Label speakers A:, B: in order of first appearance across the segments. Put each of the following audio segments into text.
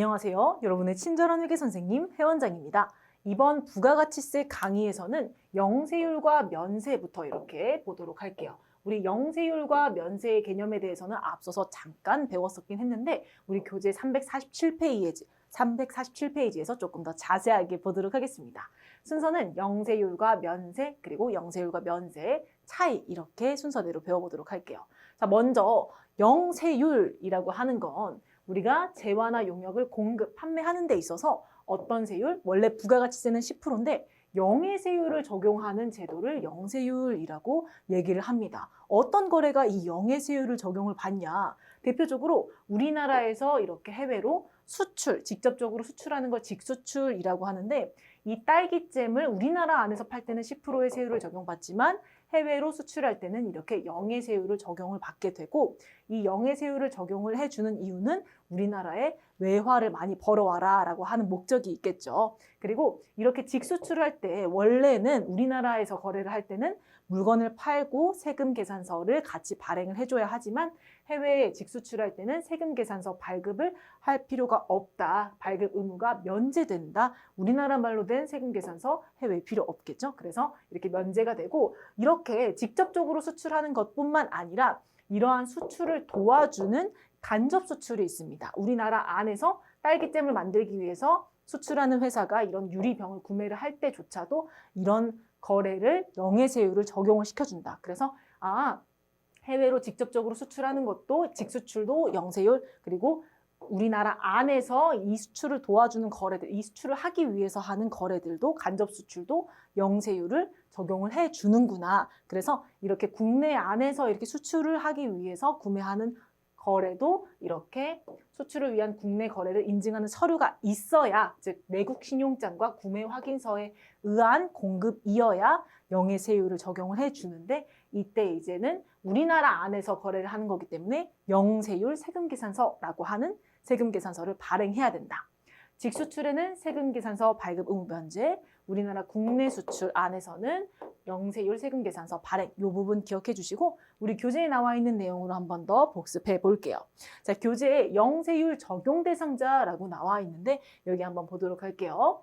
A: 안녕하세요. 여러분의 친절한 회계 선생님 회원장입니다. 이번 부가가치세 강의에서는 영세율과 면세부터 이렇게 보도록 할게요. 우리 영세율과 면세의 개념에 대해서는 앞서서 잠깐 배웠었긴 했는데 우리 교재 347페이지에서 조금 더 자세하게 보도록 하겠습니다. 순서는 영세율과 면세 그리고 영세율과 면세의 차이 이렇게 순서대로 배워보도록 할게요. 자, 먼저 영세율이라고 하는 건 우리가 재화나 용역을 공급, 판매하는 데 있어서 어떤 세율? 원래 부가가치세는 10%인데 영해세율을 적용하는 제도를 영세율이라고 얘기를 합니다. 어떤 거래가 이 영해세율을 적용을 받냐? 대표적으로 우리나라에서 이렇게 해외로 수출, 직접적으로 수출하는 걸 직수출이라고 하는데 이 딸기잼을 우리나라 안에서 팔 때는 10%의 세율을 적용받지만 해외로 수출할 때는 이렇게 영해세율을 적용을 받게 되고 이 영해세율을 적용을 해주는 이유는 우리나라에 외화를 많이 벌어와라 라고 하는 목적이 있겠죠. 그리고 이렇게 직수출을 할 때 원래는 우리나라에서 거래를 할 때는 물건을 팔고 세금 계산서를 같이 발행을 해줘야 하지만 해외에 직수출할 때는 세금 계산서 발급을 할 필요가 없다. 발급 의무가 면제된다. 우리나라 말로 된 세금 계산서 해외에 필요 없겠죠. 그래서 이렇게 면제가 되고 이렇게 직접적으로 수출하는 것뿐만 아니라 이러한 수출을 도와주는 간접 수출이 있습니다. 우리나라 안에서 딸기잼을 만들기 위해서 수출하는 회사가 이런 유리병을 구매를 할 때조차도 이런 거래를 영해세율을 적용을 시켜준다. 그래서 해외로 직접적으로 수출하는 것도 직수출도 영세율 그리고 우리나라 안에서 이 수출을 도와주는 거래들, 이 수출을 하기 위해서 하는 거래들도 간접 수출도 영세율을 적용을 해주는구나. 그래서 이렇게 국내 안에서 이렇게 수출을 하기 위해서 구매하는 거래도 이렇게 수출을 위한 국내 거래를 인증하는 서류가 있어야, 즉 내국 신용장과 구매 확인서에 의한 공급이어야 영해세율을 적용을 해주는데 이때 이제는 우리나라 안에서 거래를 하는 거기 때문에 영세율 세금계산서라고 하는 세금계산서를 발행해야 된다. 직수출에는 세금계산서 발급 의무 면제, 우리나라 국내 수출 안에서는 영세율 세금계산서 발행 이 부분 기억해 주시고 우리 교재에 나와 있는 내용으로 한 번 더 복습해 볼게요. 자, 교재에 영세율 적용 대상자라고 나와 있는데 여기 한번 보도록 할게요.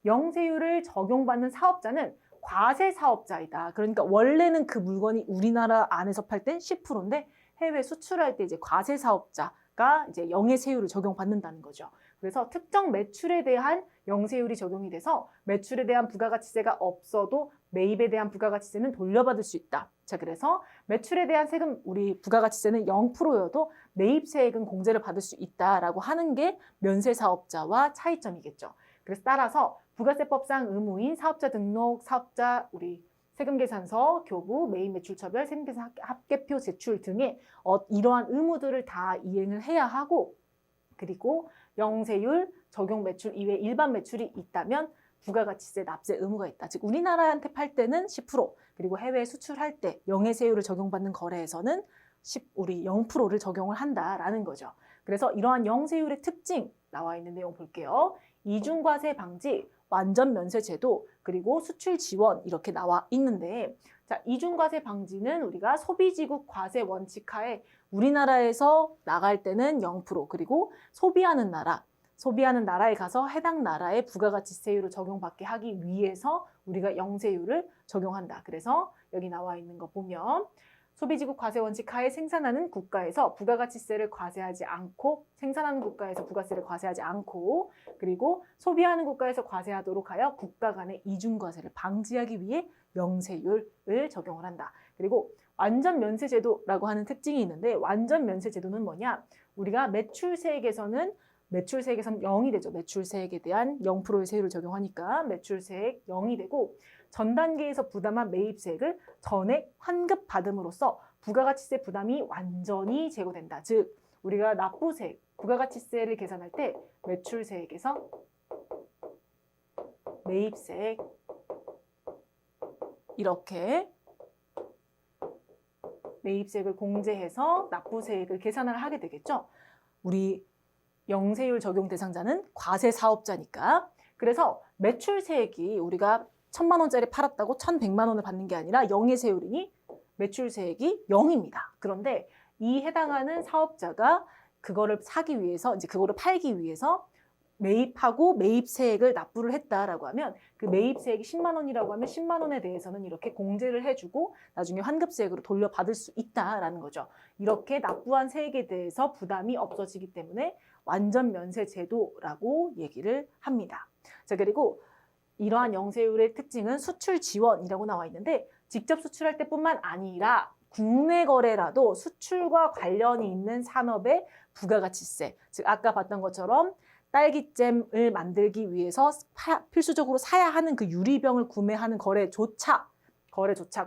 A: 영세율을 적용받는 사업자는 과세 사업자이다. 그러니까 원래는 그 물건이 우리나라 안에서 팔 땐 10%인데 해외 수출할 때 이제 과세 사업자가 이제 영해세율을 적용받는다는 거죠. 그래서 특정 매출에 대한 영세율이 적용이 돼서 매출에 대한 부가가치세가 없어도 매입에 대한 부가가치세는 돌려받을 수 있다. 자, 그래서 매출에 대한 세금, 우리 부가가치세는 0%여도 매입세액은 공제를 받을 수 있다라고 하는 게 면세사업자와 차이점이겠죠. 그래서 따라서 부가세법상 의무인 사업자 등록, 사업자 우리 세금계산서, 교부, 매입매출처별, 세금계산 합계표 제출 등의 이러한 의무들을 다 이행을 해야 하고 그리고 영세율 적용 매출 이외에 일반 매출이 있다면 부가가치세 납세 의무가 있다. 즉 우리나라한테 팔 때는 10% 그리고 해외 수출할 때 영해세율을 적용받는 거래에서는 우리 0%를 적용을 한다라는 거죠. 그래서 이러한 영세율의 특징 나와 있는 내용 볼게요. 이중과세 방지, 완전 면세 제도, 그리고 수출 지원 이렇게 나와 있는데 자, 이중과세 방지는 우리가 소비지국 과세 원칙 하에 우리나라에서 나갈 때는 0% 그리고 소비하는 나라에 가서 해당 나라의 부가가치세율을 적용받게 하기 위해서 우리가 영세율을 적용한다. 그래서 여기 나와 있는 거 보면 소비지국 과세 원칙 하에 생산하는 국가에서 부가가치세를 과세하지 않고 생산하는 국가에서 부가세를 과세하지 않고 그리고 소비하는 국가에서 과세하도록 하여 국가 간의 이중과세를 방지하기 위해 영세율을 적용을 한다. 그리고 완전 면세제도라고 하는 특징이 있는데 완전 면세제도는 뭐냐? 우리가 매출세액에서는 0이 되죠. 매출세액에 대한 0%의 세율을 적용하니까 매출세액 0이 되고 전 단계에서 부담한 매입세액을 전액 환급받음으로써 부가가치세 부담이 완전히 제거된다. 즉 우리가 납부세액, 부가가치세를 계산할 때 매출세액에서 매입세액 이렇게 매입세액을 공제해서 납부세액을 계산을 하게 되겠죠. 우리 영세율 적용 대상자는 과세 사업자니까. 그래서 매출세액이 우리가 1,000만 원짜리 팔았다고 1,100만 원을 받는 게 아니라 영해세율이니 매출세액이 0입니다. 그런데 이 해당하는 사업자가 그거를 사기 위해서 이제 그거를 팔기 위해서 매입하고 매입세액을 납부를 했다라고 하면 그 매입세액이 10만 원이라고 하면 10만 원에 대해서는 이렇게 공제를 해주고 나중에 환급세액으로 돌려받을 수 있다라는 거죠. 이렇게 납부한 세액에 대해서 부담이 없어지기 때문에 완전 면세 제도라고 얘기를 합니다. 자, 그리고 이러한 영세율의 특징은 수출 지원이라고 나와 있는데 직접 수출할 때뿐만 아니라 국내 거래라도 수출과 관련이 있는 산업의 부가가치세, 즉 아까 봤던 것처럼 딸기잼을 만들기 위해서 필수적으로 사야 하는 그 유리병을 구매하는 거래조차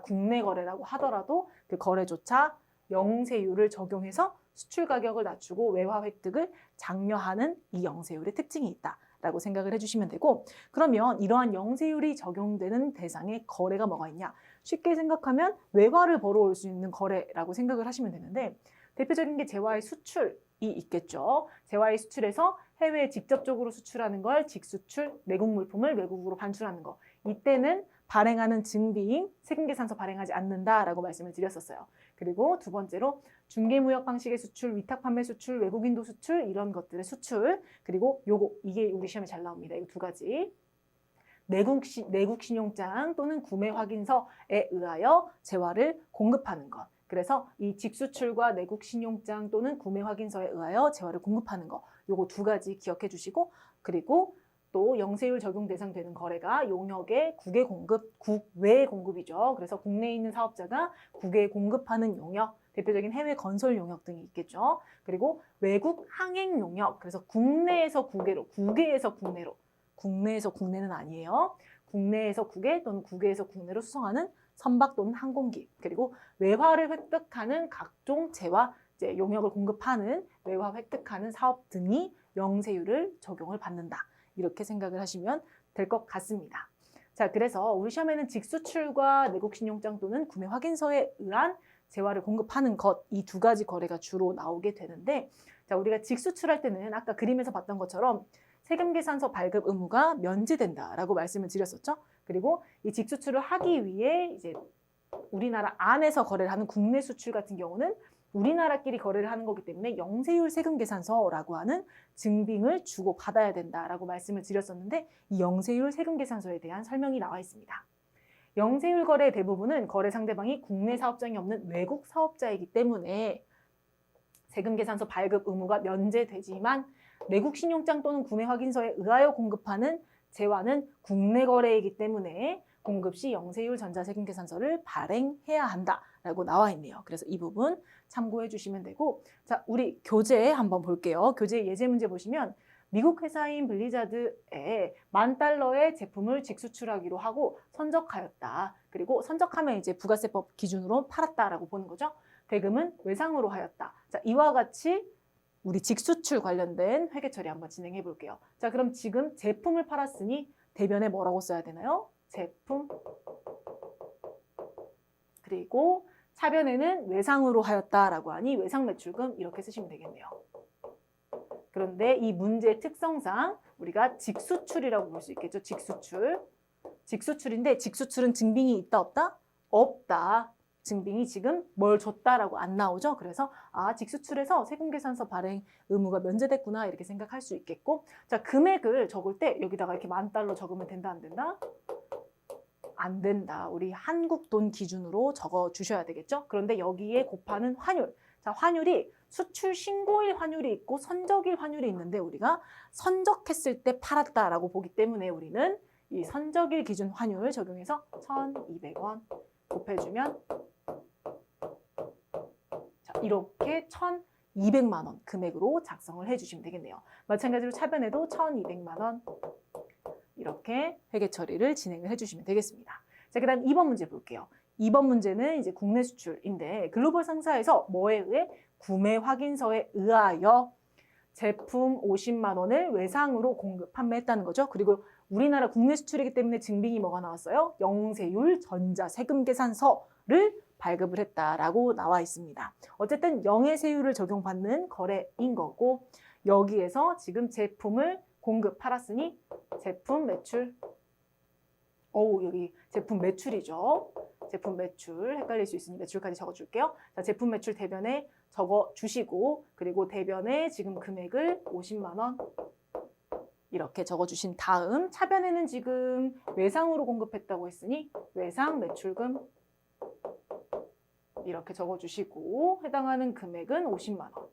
A: 국내 거래라고 하더라도 그 거래조차 영세율을 적용해서 수출 가격을 낮추고 외화 획득을 장려하는 이 영세율의 특징이 있다라고 생각을 해주시면 되고, 그러면 이러한 영세율이 적용되는 대상의 거래가 뭐가 있냐? 쉽게 생각하면 외화를 벌어올 수 있는 거래라고 생각을 하시면 되는데 대표적인 게 재화의 수출이 있겠죠. 재화의 수출에서 해외에 직접적으로 수출하는 걸 직수출, 내국 물품을 외국으로 반출하는 거. 이때는 발행하는 증빙, 세금계산서 발행하지 않는다라고 말씀을 드렸었어요. 그리고 두 번째로 중개무역 방식의 수출, 위탁판매 수출, 외국인도 수출, 이런 것들의 수출. 그리고 요거, 이게 우리 시험에 잘 나옵니다. 이 두 가지. 내국 신용장 또는 구매 확인서에 의하여 재화를 공급하는 것. 그래서 이 직수출과 내국 신용장 또는 구매 확인서에 의하여 재화를 공급하는 거. 요거 두 가지 기억해 주시고, 그리고 또 영세율 적용 대상 되는 거래가 용역의 국외 공급, 국외 공급이죠. 그래서 국내에 있는 사업자가 국외에 공급하는 용역, 대표적인 해외 건설 용역 등이 있겠죠. 그리고 외국 항행 용역, 그래서 국내에서 국외로, 국외에서 국내로, 국내에서 국내는 아니에요. 국내에서 국외 또는 국외에서 국내로 수송하는 선박 또는 항공기, 그리고 외화를 획득하는 각종 재화, 용역을 공급하는 외화 획득하는 사업 등이 영세율을 적용을 받는다. 이렇게 생각을 하시면 될 것 같습니다. 자, 그래서 우리 시험에는 직수출과 내국 신용장 또는 구매 확인서에 의한 재화를 공급하는 것, 이 두 가지 거래가 주로 나오게 되는데, 자, 우리가 직수출할 때는 아까 그림에서 봤던 것처럼 세금계산서 발급 의무가 면제된다라고 말씀을 드렸었죠. 그리고 이 직수출을 하기 위해 이제 우리나라 안에서 거래를 하는 국내 수출 같은 경우는 우리나라끼리 거래를 하는 거기 때문에 영세율 세금계산서라고 하는 증빙을 주고 받아야 된다라고 말씀을 드렸었는데, 이 영세율 세금계산서에 대한 설명이 나와 있습니다. 영세율 거래의 대부분은 거래 상대방이 국내 사업장이 없는 외국 사업자이기 때문에 세금계산서 발급 의무가 면제되지만 내국 신용장 또는 구매 확인서에 의하여 공급하는 재화는 국내 거래이기 때문에 공급 시 영세율 전자세금계산서를 발행해야 한다라고 나와 있네요. 그래서 이 부분 참고해 주시면 되고, 자, 우리 교재 한번 볼게요. 교재 예제 문제 보시면 미국 회사인 블리자드에 $10,000의 제품을 직수출하기로 하고 선적하였다. 그리고 선적하면 이제 부가세법 기준으로 팔았다라고 보는 거죠. 대금은 외상으로 하였다. 자, 이와 같이 우리 직수출 관련된 회계 처리 한번 진행해 볼게요. 자, 그럼 지금 제품을 팔았으니 대변에 뭐라고 써야 되나요? 제품. 그리고 차변에는 외상으로 하였다라고 하니 외상 매출금 이렇게 쓰시면 되겠네요. 그런데 이 문제의 특성상 우리가 직수출이라고 볼 수 있겠죠. 직수출. 직수출인데 직수출은 증빙이 있다 없다? 없다. 증빙이 지금 뭘 줬다라고 안 나오죠. 그래서 직수출에서 세금계산서 발행 의무가 면제됐구나 이렇게 생각할 수 있겠고, 자, 금액을 적을 때 여기다가 이렇게 $10,000 적으면 된다 안 된다? 안 된다. 우리 한국 돈 기준으로 적어 주셔야 되겠죠. 그런데 여기에 곱하는 환율. 자, 환율이 수출 신고일 환율이 있고 선적일 환율이 있는데 우리가 선적했을 때 팔았다라고 보기 때문에 우리는 이 선적일 기준 환율을 적용해서 1,200원 곱해주면 자, 이렇게 1,200만 원 금액으로 작성을 해주시면 되겠네요. 마찬가지로 차변에도 1,200만 원 이렇게 회계 처리를 진행을 해주시면 되겠습니다. 자, 그다음 2번 문제 볼게요. 2번 문제는 이제 국내 수출인데 글로벌 상사에서 뭐에 의해? 구매 확인서에 의하여 제품 50만 원을 외상으로 공급 판매했다는 거죠. 그리고 우리나라 국내 수출이기 때문에 증빙이 뭐가 나왔어요? 영세율 전자세금계산서를 발급을 했다라고 나와 있습니다. 어쨌든 영세율을 적용받는 거래인 거고, 여기에서 지금 제품을 공급 팔았으니 제품 매출, 여기 제품 매출이죠. 제품 매출 헷갈릴 수 있으니 매출까지 적어줄게요. 자, 제품 매출 대변에 적어주시고, 그리고 대변에 지금 금액을 50만 원 이렇게 적어주신 다음 차변에는 지금 외상으로 공급했다고 했으니 외상 매출금 이렇게 적어주시고 해당하는 금액은 50만 원.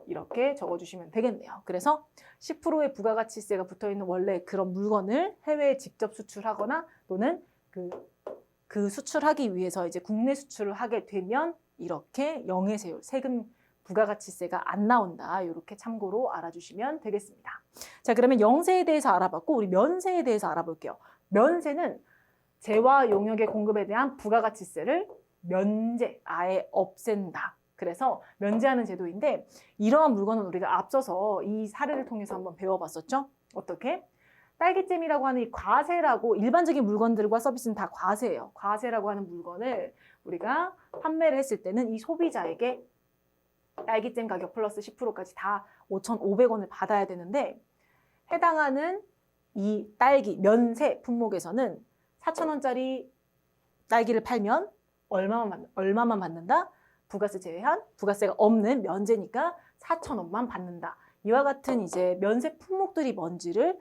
A: 이렇게 적어주시면 되겠네요. 그래서 10%의 부가가치세가 붙어있는 원래 그런 물건을 해외에 직접 수출하거나 또는 그 수출하기 위해서 이제 국내 수출을 하게 되면 이렇게 영해세율, 세금 부가가치세가 안 나온다. 이렇게 참고로 알아주시면 되겠습니다. 자, 그러면 영세에 대해서 알아봤고 우리 면세에 대해서 알아볼게요. 면세는 재화 용역의 공급에 대한 부가가치세를 면제, 아예 없앤다. 그래서 면제하는 제도인데 이러한 물건은 우리가 앞서서 이 사례를 통해서 한번 배워봤었죠. 어떻게? 딸기잼이라고 하는 이 과세라고 일반적인 물건들과 서비스는 다 과세예요. 과세라고 하는 물건을 우리가 판매를 했을 때는 이 소비자에게 딸기잼 가격 플러스 10%까지 다 5,500원을 받아야 되는데 해당하는 이 딸기 면세 품목에서는 4,000원짜리 딸기를 팔면 얼마만 받는다? 부가세 제외한 부가세가 없는 면제니까 4,000원만 받는다. 이와 같은 이제 면세 품목들이 뭔지를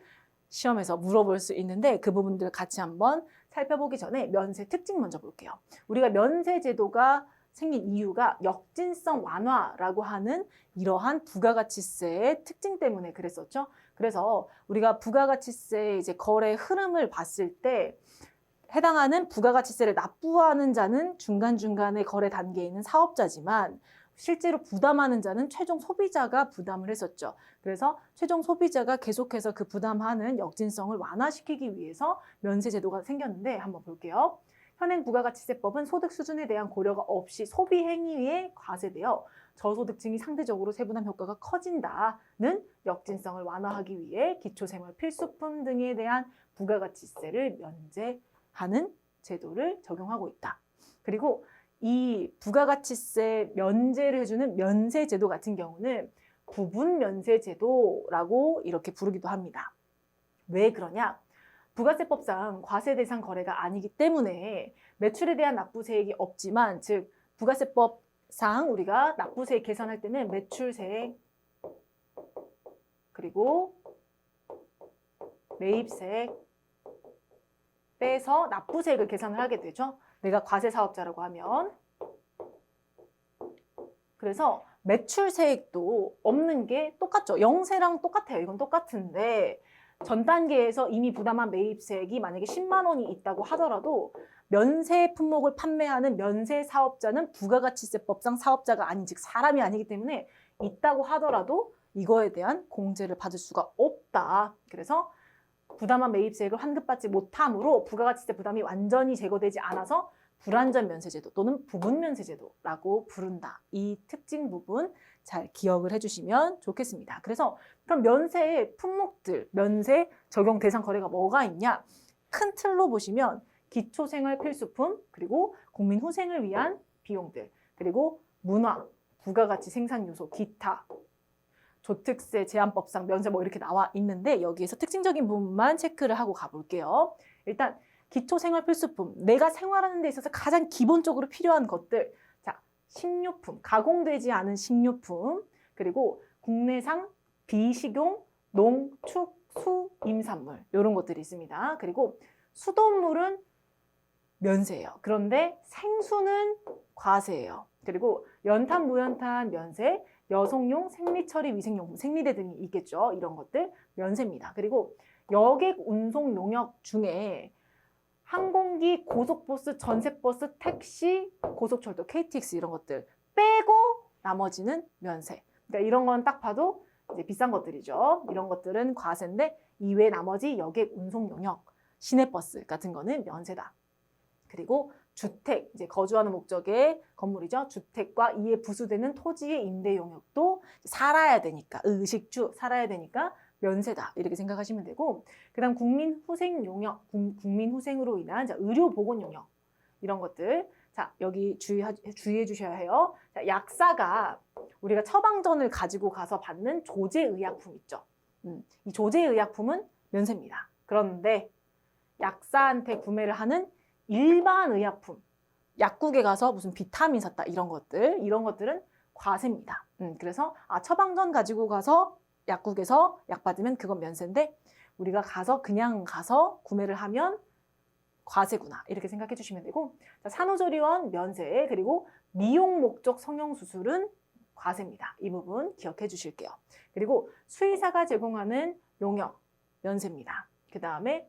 A: 시험에서 물어볼 수 있는데 그 부분들을 같이 한번 살펴보기 전에 면세 특징 먼저 볼게요. 우리가 면세 제도가 생긴 이유가 역진성 완화라고 하는 이러한 부가가치세의 특징 때문에 그랬었죠. 그래서 우리가 부가가치세 이제 거래 흐름을 봤을 때 해당하는 부가가치세를 납부하는 자는 중간중간에 거래 단계에 있는 사업자지만 실제로 부담하는 자는 최종 소비자가 부담을 했었죠. 그래서 최종 소비자가 계속해서 그 부담하는 역진성을 완화시키기 위해서 면세 제도가 생겼는데 한번 볼게요. 현행 부가가치세법은 소득 수준에 대한 고려가 없이 소비 행위에 과세되어 저소득층이 상대적으로 세분화 효과가 커진다는 역진성을 완화하기 위해 기초생활 필수품 등에 대한 부가가치세를 면제하는 제도를 적용하고 있다. 그리고 이 부가가치세 면제를 해주는 면세제도 같은 경우는 부분면세제도라고 이렇게 부르기도 합니다. 왜 그러냐? 부가세법상 과세 대상 거래가 아니기 때문에 매출에 대한 납부세액이 없지만 즉 부가세법상 우리가 납부세액 계산할 때는 매출세액 그리고 매입세액 빼서 납부세액을 계산을 하게 되죠. 내가 과세사업자라고 하면. 그래서 매출세액도 없는 게 똑같죠. 영세랑 똑같아요. 이건 똑같은데 전 단계에서 이미 부담한 매입세액이 만약에 10만 원이 있다고 하더라도 면세 품목을 판매하는 면세 사업자는 부가가치세법상 사업자가 아닌 즉 사람이 아니기 때문에 있다고 하더라도 이거에 대한 공제를 받을 수가 없다. 그래서 부담한 매입세액을 환급받지 못함으로 부가가치세 부담이 완전히 제거되지 않아서 불완전 면세제도 또는 부분면세제도라고 부른다. 이 특징 부분 잘 기억을 해주시면 좋겠습니다. 그래서 그럼 면세의 품목들, 면세 적용 대상 거래가 뭐가 있냐? 큰 틀로 보시면 기초생활 필수품, 그리고 국민 후생을 위한 비용들, 그리고 문화, 부가가치 생산 요소, 기타, 조특세 제한법상 면세 뭐 이렇게 나와 있는데 여기에서 특징적인 부분만 체크를 하고 가볼게요. 일단 기초생활 필수품, 내가 생활하는 데 있어서 가장 기본적으로 필요한 것들. 자, 식료품, 가공되지 않은 식료품, 그리고 국내산 비식용, 농, 축, 수, 임산물 이런 것들이 있습니다. 그리고 수돗물은 면세예요. 그런데 생수는 과세예요. 그리고 연탄, 무연탄 면세, 여성용 생리처리 위생용품, 생리대 등이 있겠죠. 이런 것들 면세입니다. 그리고 여객 운송 용역 중에 항공기, 고속버스, 전세버스, 택시, 고속철도, KTX 이런 것들 빼고 나머지는 면세. 그러니까 이런 건 딱 봐도 이제 비싼 것들이죠. 이런 것들은 과세인데 이외 나머지 여객 운송 용역, 시내버스 같은 거는 면세다. 그리고 주택, 이제 거주하는 목적의 건물이죠. 주택과 이에 부수되는 토지의 임대 용역도 살아야 되니까, 의식주 살아야 되니까 면세다. 이렇게 생각하시면 되고, 그 다음 국민 후생 용역, 국민 후생으로 인한 의료 보건 용역, 이런 것들. 자, 여기 주의해 주셔야 해요. 자, 약사가 우리가 처방전을 가지고 가서 받는 조제의약품 있죠. 이 조제의약품은 면세입니다. 그런데 약사한테 구매를 하는 일반 의약품, 약국에 가서 무슨 비타민 샀다 이런 것들은 과세입니다. 그래서 처방전 가지고 가서 약국에서 약 받으면 그건 면세인데 우리가 그냥 가서 구매를 하면 과세구나 이렇게 생각해 주시면 되고, 자, 산후조리원 면세, 그리고 미용 목적 성형수술은 과세입니다. 이 부분 기억해 주실게요. 그리고 수의사가 제공하는 용역 면세입니다. 그 다음에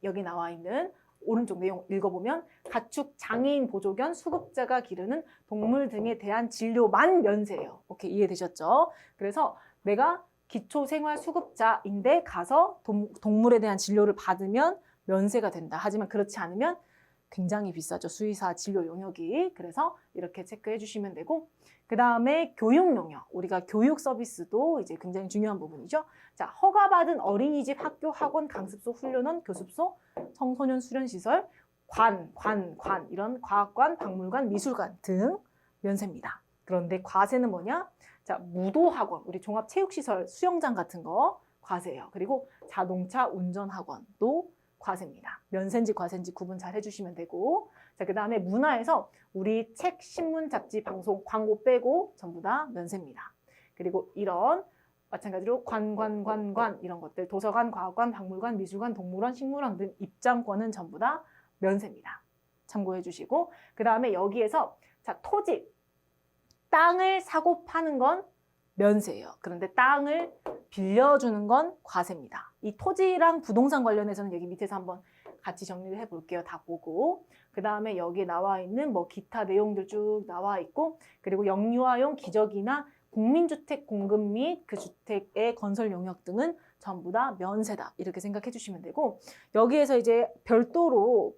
A: 여기 나와 있는 오른쪽 내용 읽어보면 가축, 장애인 보조견, 수급자가 기르는 동물 등에 대한 진료만 면세예요. 오케이, 이해되셨죠? 그래서 내가 기초생활수급자인데 가서 동물에 대한 진료를 받으면 면세가 된다. 하지만 그렇지 않으면 굉장히 비싸죠. 수의사 진료 용역이. 그래서 이렇게 체크해 주시면 되고, 그 다음에 교육 용역. 우리가 교육 서비스도 이제 굉장히 중요한 부분이죠. 자, 허가받은 어린이집, 학교, 학원, 강습소, 훈련원, 교습소, 청소년 수련시설, 관, 이런 과학관, 박물관, 미술관 등 면세입니다. 그런데 과세는 뭐냐? 자, 무도학원, 우리 종합체육시설, 수영장 같은 거 과세예요. 그리고 자동차 운전학원도 과세입니다. 면세인지 과세인지 구분 잘 해주시면 되고, 자, 그 다음에 문화에서 우리 책, 신문, 잡지, 방송, 광고 빼고 전부 다 면세입니다. 그리고 이런 마찬가지로 관 이런 것들, 도서관, 과학관, 박물관, 미술관, 동물원, 식물원 등 입장권은 전부 다 면세입니다. 참고해 주시고, 그 다음에 여기에서 자, 토지, 땅을 사고 파는 건 면세예요. 그런데 땅을 빌려주는 건 과세입니다. 이 토지랑 부동산 관련해서는 여기 밑에서 한번 같이 정리를 해볼게요. 다 보고. 그 다음에 여기 나와 있는 뭐 기타 내용들 쭉 나와 있고, 그리고 영유아용 기저귀나 국민주택 공급 및 그 주택의 건설 용역 등은 전부 다 면세다. 이렇게 생각해 주시면 되고, 여기에서 이제 별도로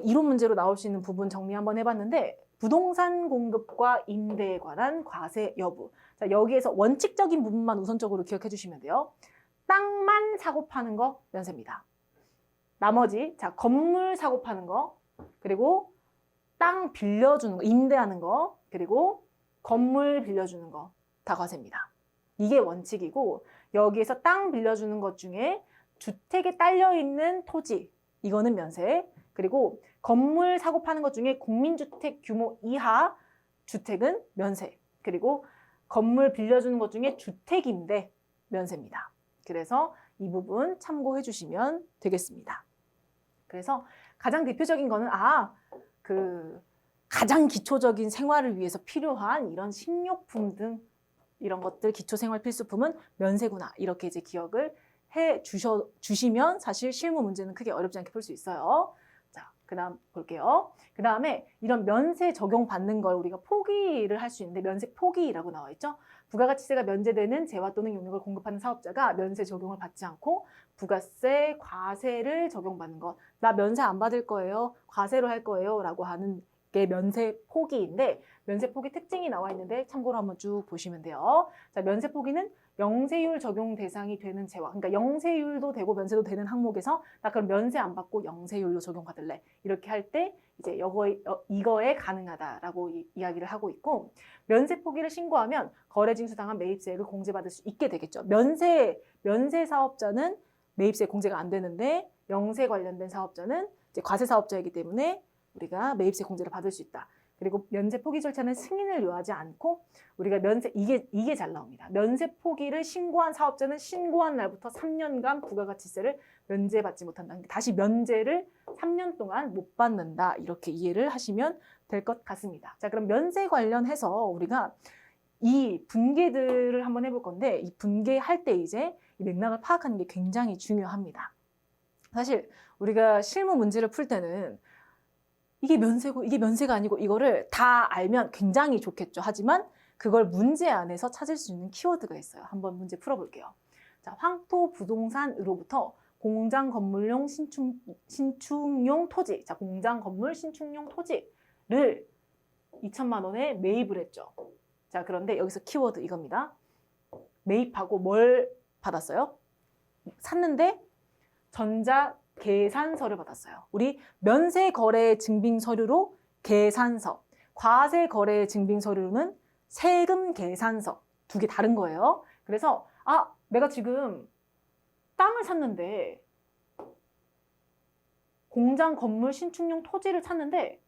A: 이론 문제로 나올 수 있는 부분 정리 한번 해봤는데, 부동산 공급과 임대에 관한 과세 여부. 자, 여기에서 원칙적인 부분만 우선적으로 기억해 주시면 돼요. 땅만 사고 파는 거 면세입니다. 나머지, 자, 건물 사고 파는 거, 그리고 땅 빌려주는 거, 임대하는 거, 그리고 건물 빌려주는 거 다 과세입니다. 이게 원칙이고, 여기에서 땅 빌려주는 것 중에 주택에 딸려있는 토지, 이거는 면세. 그리고 건물 사고 파는 것 중에 국민주택 규모 이하 주택은 면세. 그리고 건물 빌려주는 것 중에 주택임대 면세입니다. 그래서 이 부분 참고해 주시면 되겠습니다. 그래서 가장 대표적인 거는 가장 기초적인 생활을 위해서 필요한 이런 식료품 등 이런 것들 기초생활 필수품은 면세구나. 이렇게 이제 기억을 해 주시면 사실 실무 문제는 크게 어렵지 않게 풀 수 있어요. 자, 그 다음 볼게요. 그 다음에 이런 면세 적용받는 걸 우리가 포기를 할 수 있는데 면세 포기라고 나와 있죠. 부가가치세가 면제되는 재화 또는 용역을 공급하는 사업자가 면세 적용을 받지 않고 부가세, 과세를 적용받는 것. 나 면세 안 받을 거예요. 과세로 할 거예요. 라고 하는 게 면세 포기인데, 면세 포기 특징이 나와 있는데 참고로 한번 쭉 보시면 돼요. 자, 면세 포기는 영세율 적용 대상이 되는 재화, 그러니까 영세율도 되고 면세도 되는 항목에서 나 그럼 면세 안 받고 영세율로 적용받을래. 이렇게 할 때 이제 이거에 가능하다라고 이야기를 하고 있고, 면세 포기를 신고하면 거래 징수당한 매입세액을 공제받을 수 있게 되겠죠. 면세 사업자는 매입세 공제가 안 되는데 영세 관련된 사업자는 이제 과세 사업자이기 때문에 우리가 매입세 공제를 받을 수 있다. 그리고 면세 포기 절차는 승인을 요하지 않고 우리가 이게 잘 나옵니다. 면세 포기를 신고한 사업자는 신고한 날부터 3년간 부가가치세를 면제받지 못한다. 다시 면제를 3년 동안 못 받는다. 이렇게 이해를 하시면 될 것 같습니다. 자, 그럼 면세 관련해서 우리가 이 분계들을 한번 해볼 건데, 이 분계할 때 이제 이 맥락을 파악하는 게 굉장히 중요합니다. 사실 우리가 실무 문제를 풀 때는 이게 면세고 이게 면세가 아니고 이거를 다 알면 굉장히 좋겠죠. 하지만 그걸 문제 안에서 찾을 수 있는 키워드가 있어요. 한번 문제 풀어볼게요. 자, 황토 부동산으로부터 공장 건물용 신축용 토지, 자, 공장 건물 신축용 토지를 2천만 원에 매입을 했죠. 자, 그런데 여기서 키워드 이겁니다. 매입하고 뭘 받았어요? 샀는데 전자 계산서를 받았어요. 우리 면세 거래 증빙 서류로 계산서, 과세 거래 증빙 서류는 세금 계산서, 두 개 다른 거예요. 그래서 내가 지금 땅을 샀는데 공장 건물 신축용 토지를 샀는데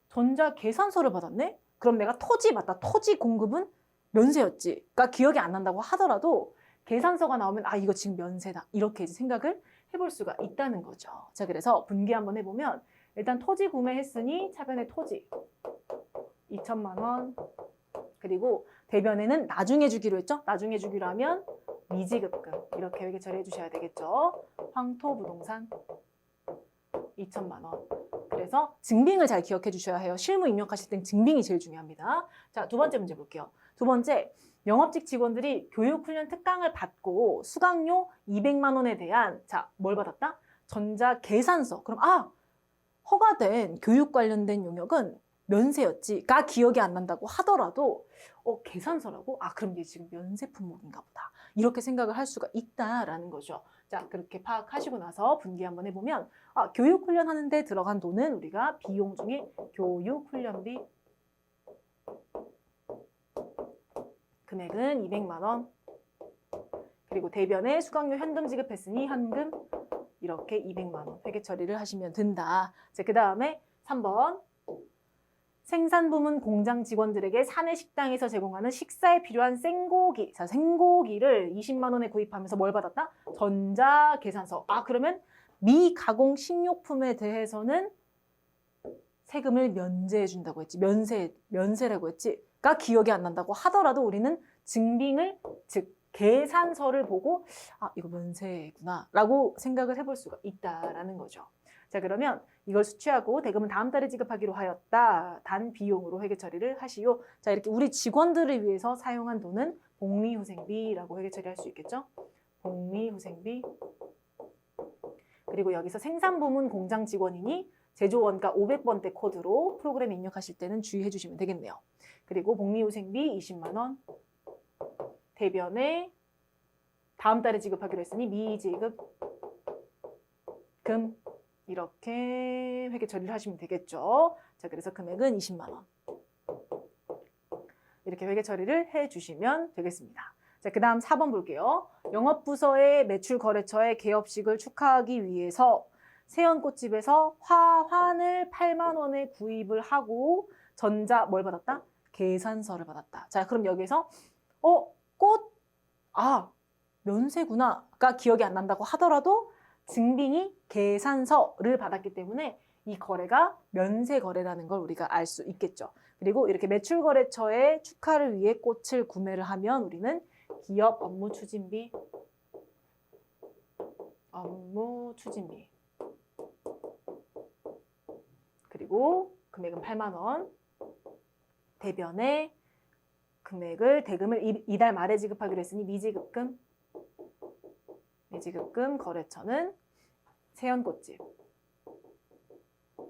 A: 전자 계산서를 받았네? 그럼 내가 토지 맞다. 토지 공급은 면세였지가 기억이 안 난다고 하더라도 계산서가 나오면 아 이거 지금 면세다 이렇게 이제 생각을 해볼 수가 있다는 거죠. 자, 그래서 분기 한번 해보면 일단 토지 구매했으니 차변의 토지 2천만 원, 그리고 대변에는 나중에 주기로 했죠. 나중에 주기로 하면 미지급금 이렇게 회계 처리해 주셔야 되겠죠. 황토부동산 2천만 원. 그래서 증빙을 잘 기억해 주셔야 해요. 실무 입력하실 땐 증빙이 제일 중요합니다. 자, 두 번째 문제 볼게요. 두 번째, 영업직 직원들이 교육훈련 특강을 받고 수강료 200만 원에 대한 자, 뭘 받았다? 전자계산서. 그럼 허가된 교육 관련된 용역은 면세였지가 기억이 안 난다고 하더라도 계산서라고? 그럼 이게 지금 면세 품목인가 보다. 이렇게 생각을 할 수가 있다라는 거죠. 자, 그렇게 파악하시고 나서 분기 한번 해보면 교육훈련 하는데 들어간 돈은 우리가 비용 중에 교육훈련비 금액은 200만 원. 그리고 대변에 수강료 현금 지급했으니 현금 이렇게 200만 원 회계 처리를 하시면 된다. 자, 그 다음에 3번. 생산부문 공장 직원들에게 사내 식당에서 제공하는 식사에 필요한 생고기. 자, 생고기를 20만 원에 구입하면서 뭘 받았다? 전자계산서. 그러면 미가공 식료품에 대해서는 세금을 면제해 준다고 했지. 면세라고 했지.가 기억이 안 난다고 하더라도 우리는 증빙을, 즉 계산서를 보고 이거 면세구나 라고 생각을 해볼 수가 있다라는 거죠. 자, 그러면 이걸 수취하고 대금은 다음 달에 지급하기로 하였다. 단 비용으로 회계 처리를 하시오. 자, 이렇게 우리 직원들을 위해서 사용한 돈은 복리후생비라고 회계 처리할 수 있겠죠. 복리후생비. 그리고 여기서 생산부문 공장 직원이니 제조 원가 500번대 코드로 프로그램에 입력하실 때는 주의해 주시면 되겠네요. 그리고 복리후생비 20만 원. 대변에 다음 달에 지급하기로 했으니 미지급금 이렇게 회계 처리를 하시면 되겠죠. 자, 그래서 금액은 20만 원. 이렇게 회계 처리를 해주시면 되겠습니다. 자, 그 다음 4번 볼게요. 영업부서의 매출거래처의 개업식을 축하하기 위해서 세연꽃집에서 화환을 8만 원에 구입을 하고 뭘 받았다? 계산서를 받았다. 자, 그럼 여기서 꽃? 면세구나가 기억이 안 난다고 하더라도 증빙이 계산서를 받았기 때문에 이 거래가 면세 거래라는 걸 우리가 알 수 있겠죠. 그리고 이렇게 매출거래처의 축하를 위해 꽃을 구매를 하면 우리는 기업 업무 추진비 그리고 금액은 8만 원. 대변에 대금을 이달 말에 지급하기로 했으니 미지급금 거래처는 세연꽃집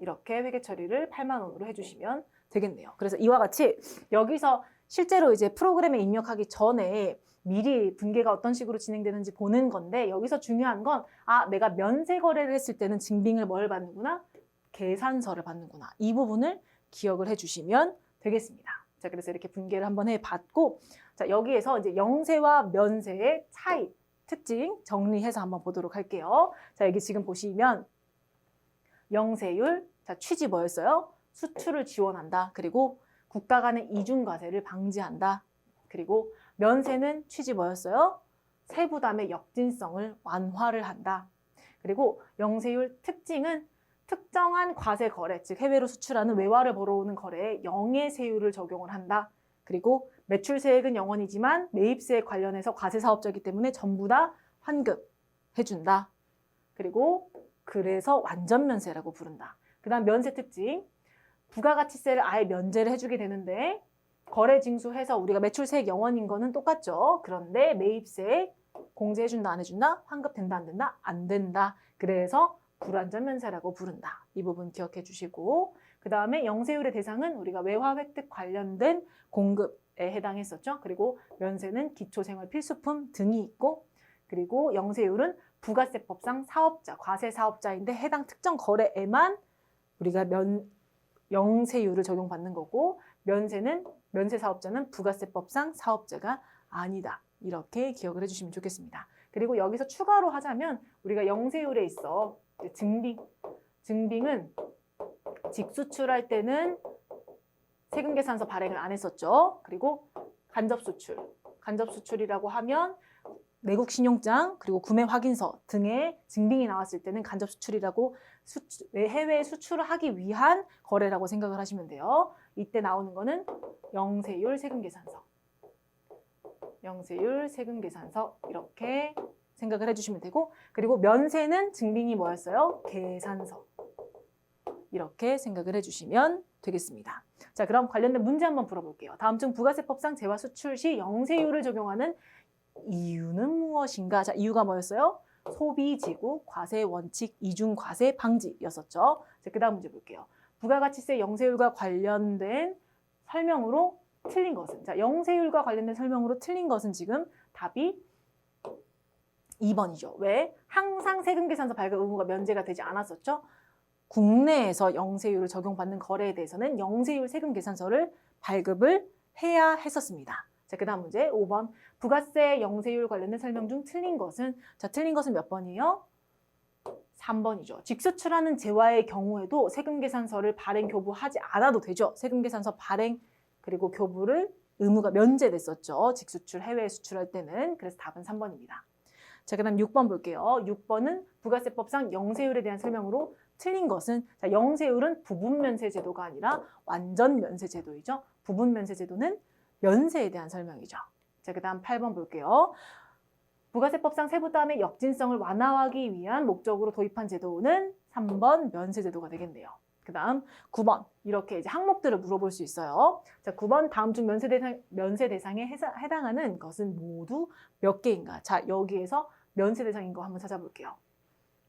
A: 이렇게 회계 처리를 8만 원으로 해주시면 되겠네요. 그래서 이와 같이 여기서 실제로 이제 프로그램에 입력하기 전에 미리 분계가 어떤 식으로 진행되는지 보는 건데 여기서 중요한 건 내가 면세 거래를 했을 때는 증빙을 뭘 받는구나? 계산서를 받는구나. 이 부분을 기억을 해주시면 되겠습니다. 자, 그래서 이렇게 분계를 한번 해봤고, 자, 여기에서 이제 영세와 면세의 차이, 특징 정리해서 한번 보도록 할게요. 자, 여기 지금 보시면 영세율, 자, 취지 뭐였어요? 수출을 지원한다. 그리고 국가 간의 이중과세를 방지한다. 그리고 면세는 취지 뭐였어요? 세부담의 역진성을 완화를 한다. 그리고 영세율 특징은 특정한 과세 거래, 즉 해외로 수출하는 외화를 벌어오는 거래에 영해세율을 적용을 한다. 그리고 매출세액은 0원이지만 매입세액 관련해서 과세사업자이기 때문에 전부 다 환급해준다. 그리고 그래서 완전면세라고 부른다. 그 다음 면세 특징, 부가가치세를 아예 면제를 해주게 되는데 거래 징수해서 우리가 매출세액 0원인 거는 똑같죠. 그런데 매입세액 공제해준다 안 해준다? 환급된다 안 된다? 안 된다. 그래서 불완전면세라고 부른다. 이 부분 기억해 주시고 그 다음에 영세율의 대상은 우리가 외화 획득 관련된 공급에 해당했었죠. 그리고 면세는 기초생활필수품 등이 있고 그리고 영세율은 부가세법상 사업자, 과세사업자인데 해당 특정 거래에만 우리가 영세율을 적용받는 거고 면세사업자는 부가세법상 사업자가 아니다. 이렇게 기억을 해주시면 좋겠습니다. 그리고 여기서 추가로 하자면 우리가 영세율에 있어 증빙은 직수출할 때는 세금계산서 발행을 안 했었죠. 그리고 간접수출. 간접수출이라고 하면 내국 신용장 그리고 구매 확인서 등의 증빙이 나왔을 때는 간접수출이라고 해외에 수출을 하기 위한 거래라고 생각을 하시면 돼요. 이때 나오는 거는 영세율 세금계산서. 영세율 세금계산서 이렇게 생각을 해주시면 되고, 그리고 면세는 증빙이 뭐였어요? 계산서. 이렇게 생각을 해주시면 되겠습니다. 자, 그럼 관련된 문제 한번 풀어볼게요. 다음 중 부가세법상 재화 수출 시 영세율을 적용하는 이유는 무엇인가? 자, 이유가 뭐였어요? 소비지구, 과세 원칙, 이중 과세 방지였었죠. 자, 그 다음 문제 볼게요. 부가가치세 영세율과 관련된 설명으로 틀린 것은? 자, 영세율과 관련된 설명으로 틀린 것은 지금 답이 2번이죠. 왜? 항상 세금계산서 발급 의무가 면제가 되지 않았었죠. 국내에서 영세율을 적용받는 거래에 대해서는 영세율 세금계산서를 발급을 해야 했었습니다. 자, 그 다음 문제 5번. 부가세 영세율 관련된 설명 중 틀린 것은? 자, 틀린 것은 몇 번이에요? 3번이죠. 직수출하는 재화의 경우에도 세금계산서를 발행 교부하지 않아도 되죠. 세금계산서 발행 그리고 교부를 의무가 면제됐었죠. 직수출, 해외에 수출할 때는. 그래서 답은 3번입니다. 자, 그 다음 6번 볼게요. 6번은 부가세법상 영세율에 대한 설명으로 틀린 것은? 자, 영세율은 부분면세제도가 아니라 완전면세제도이죠. 부분면세제도는 면세에 대한 설명이죠. 자, 그 다음 8번 볼게요. 부가세법상 세부담의 역진성을 완화하기 위한 목적으로 도입한 제도는 3번 면세제도가 되겠네요. 그 다음 9번 이렇게 이제 항목들을 물어볼 수 있어요. 자, 9번 다음 중 면세 대상에 해당하는 것은 모두 몇 개인가? 자, 여기에서 면세 대상인 거 한번 찾아볼게요.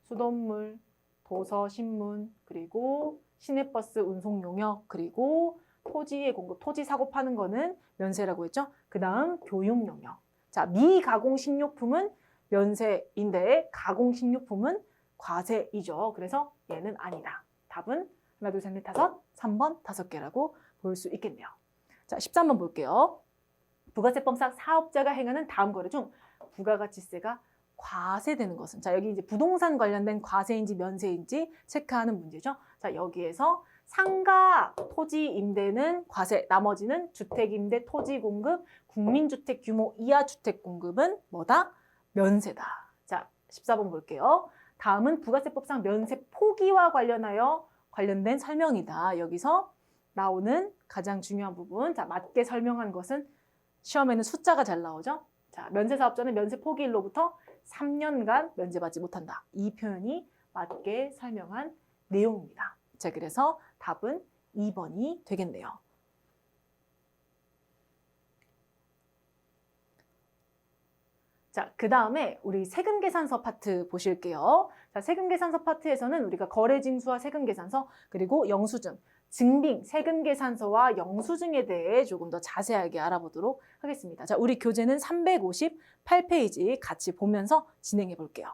A: 수돗물, 도서, 신문, 그리고 시내버스 운송 용역, 그리고 토지의 공급, 토지 사고 파는 거는 면세라고 했죠. 그 다음 교육 용역. 자, 미가공 식료품은 면세인데 가공 식료품은 과세이죠. 그래서 얘는 아니다. 답은 하나, 둘, 셋, 넷, 다섯, 3번 5개라고 볼 수 있겠네요. 자, 13번 볼게요. 부가세법상 사업자가 행하는 다음 거래 중 부가가치세가 과세되는 것은? 자, 여기 이제 부동산 관련된 과세인지 면세인지 체크하는 문제죠. 자, 여기에서 상가 토지 임대는 과세, 나머지는 주택 임대 토지 공급, 국민주택 규모 이하 주택 공급은 뭐다? 면세다. 자, 14번 볼게요. 다음은 부가세법상 면세 포기와 관련된 설명이다. 여기서 나오는 가장 중요한 부분. 자, 맞게 설명한 것은 시험에는 숫자가 잘 나오죠. 자, 면세 사업자는 면세 포기일로부터 3년간 면제받지 못한다. 이 표현이 맞게 설명한 내용입니다. 자, 그래서 답은 2번이 되겠네요. 자, 그 다음에 우리 세금계산서 파트 보실게요. 자, 세금계산서 파트에서는 우리가 거래징수와 세금계산서 그리고 영수증, 증빙, 세금계산서와 영수증에 대해 조금 더 자세하게 알아보도록 하겠습니다. 자, 우리 교재는 358페이지 같이 보면서 진행해 볼게요.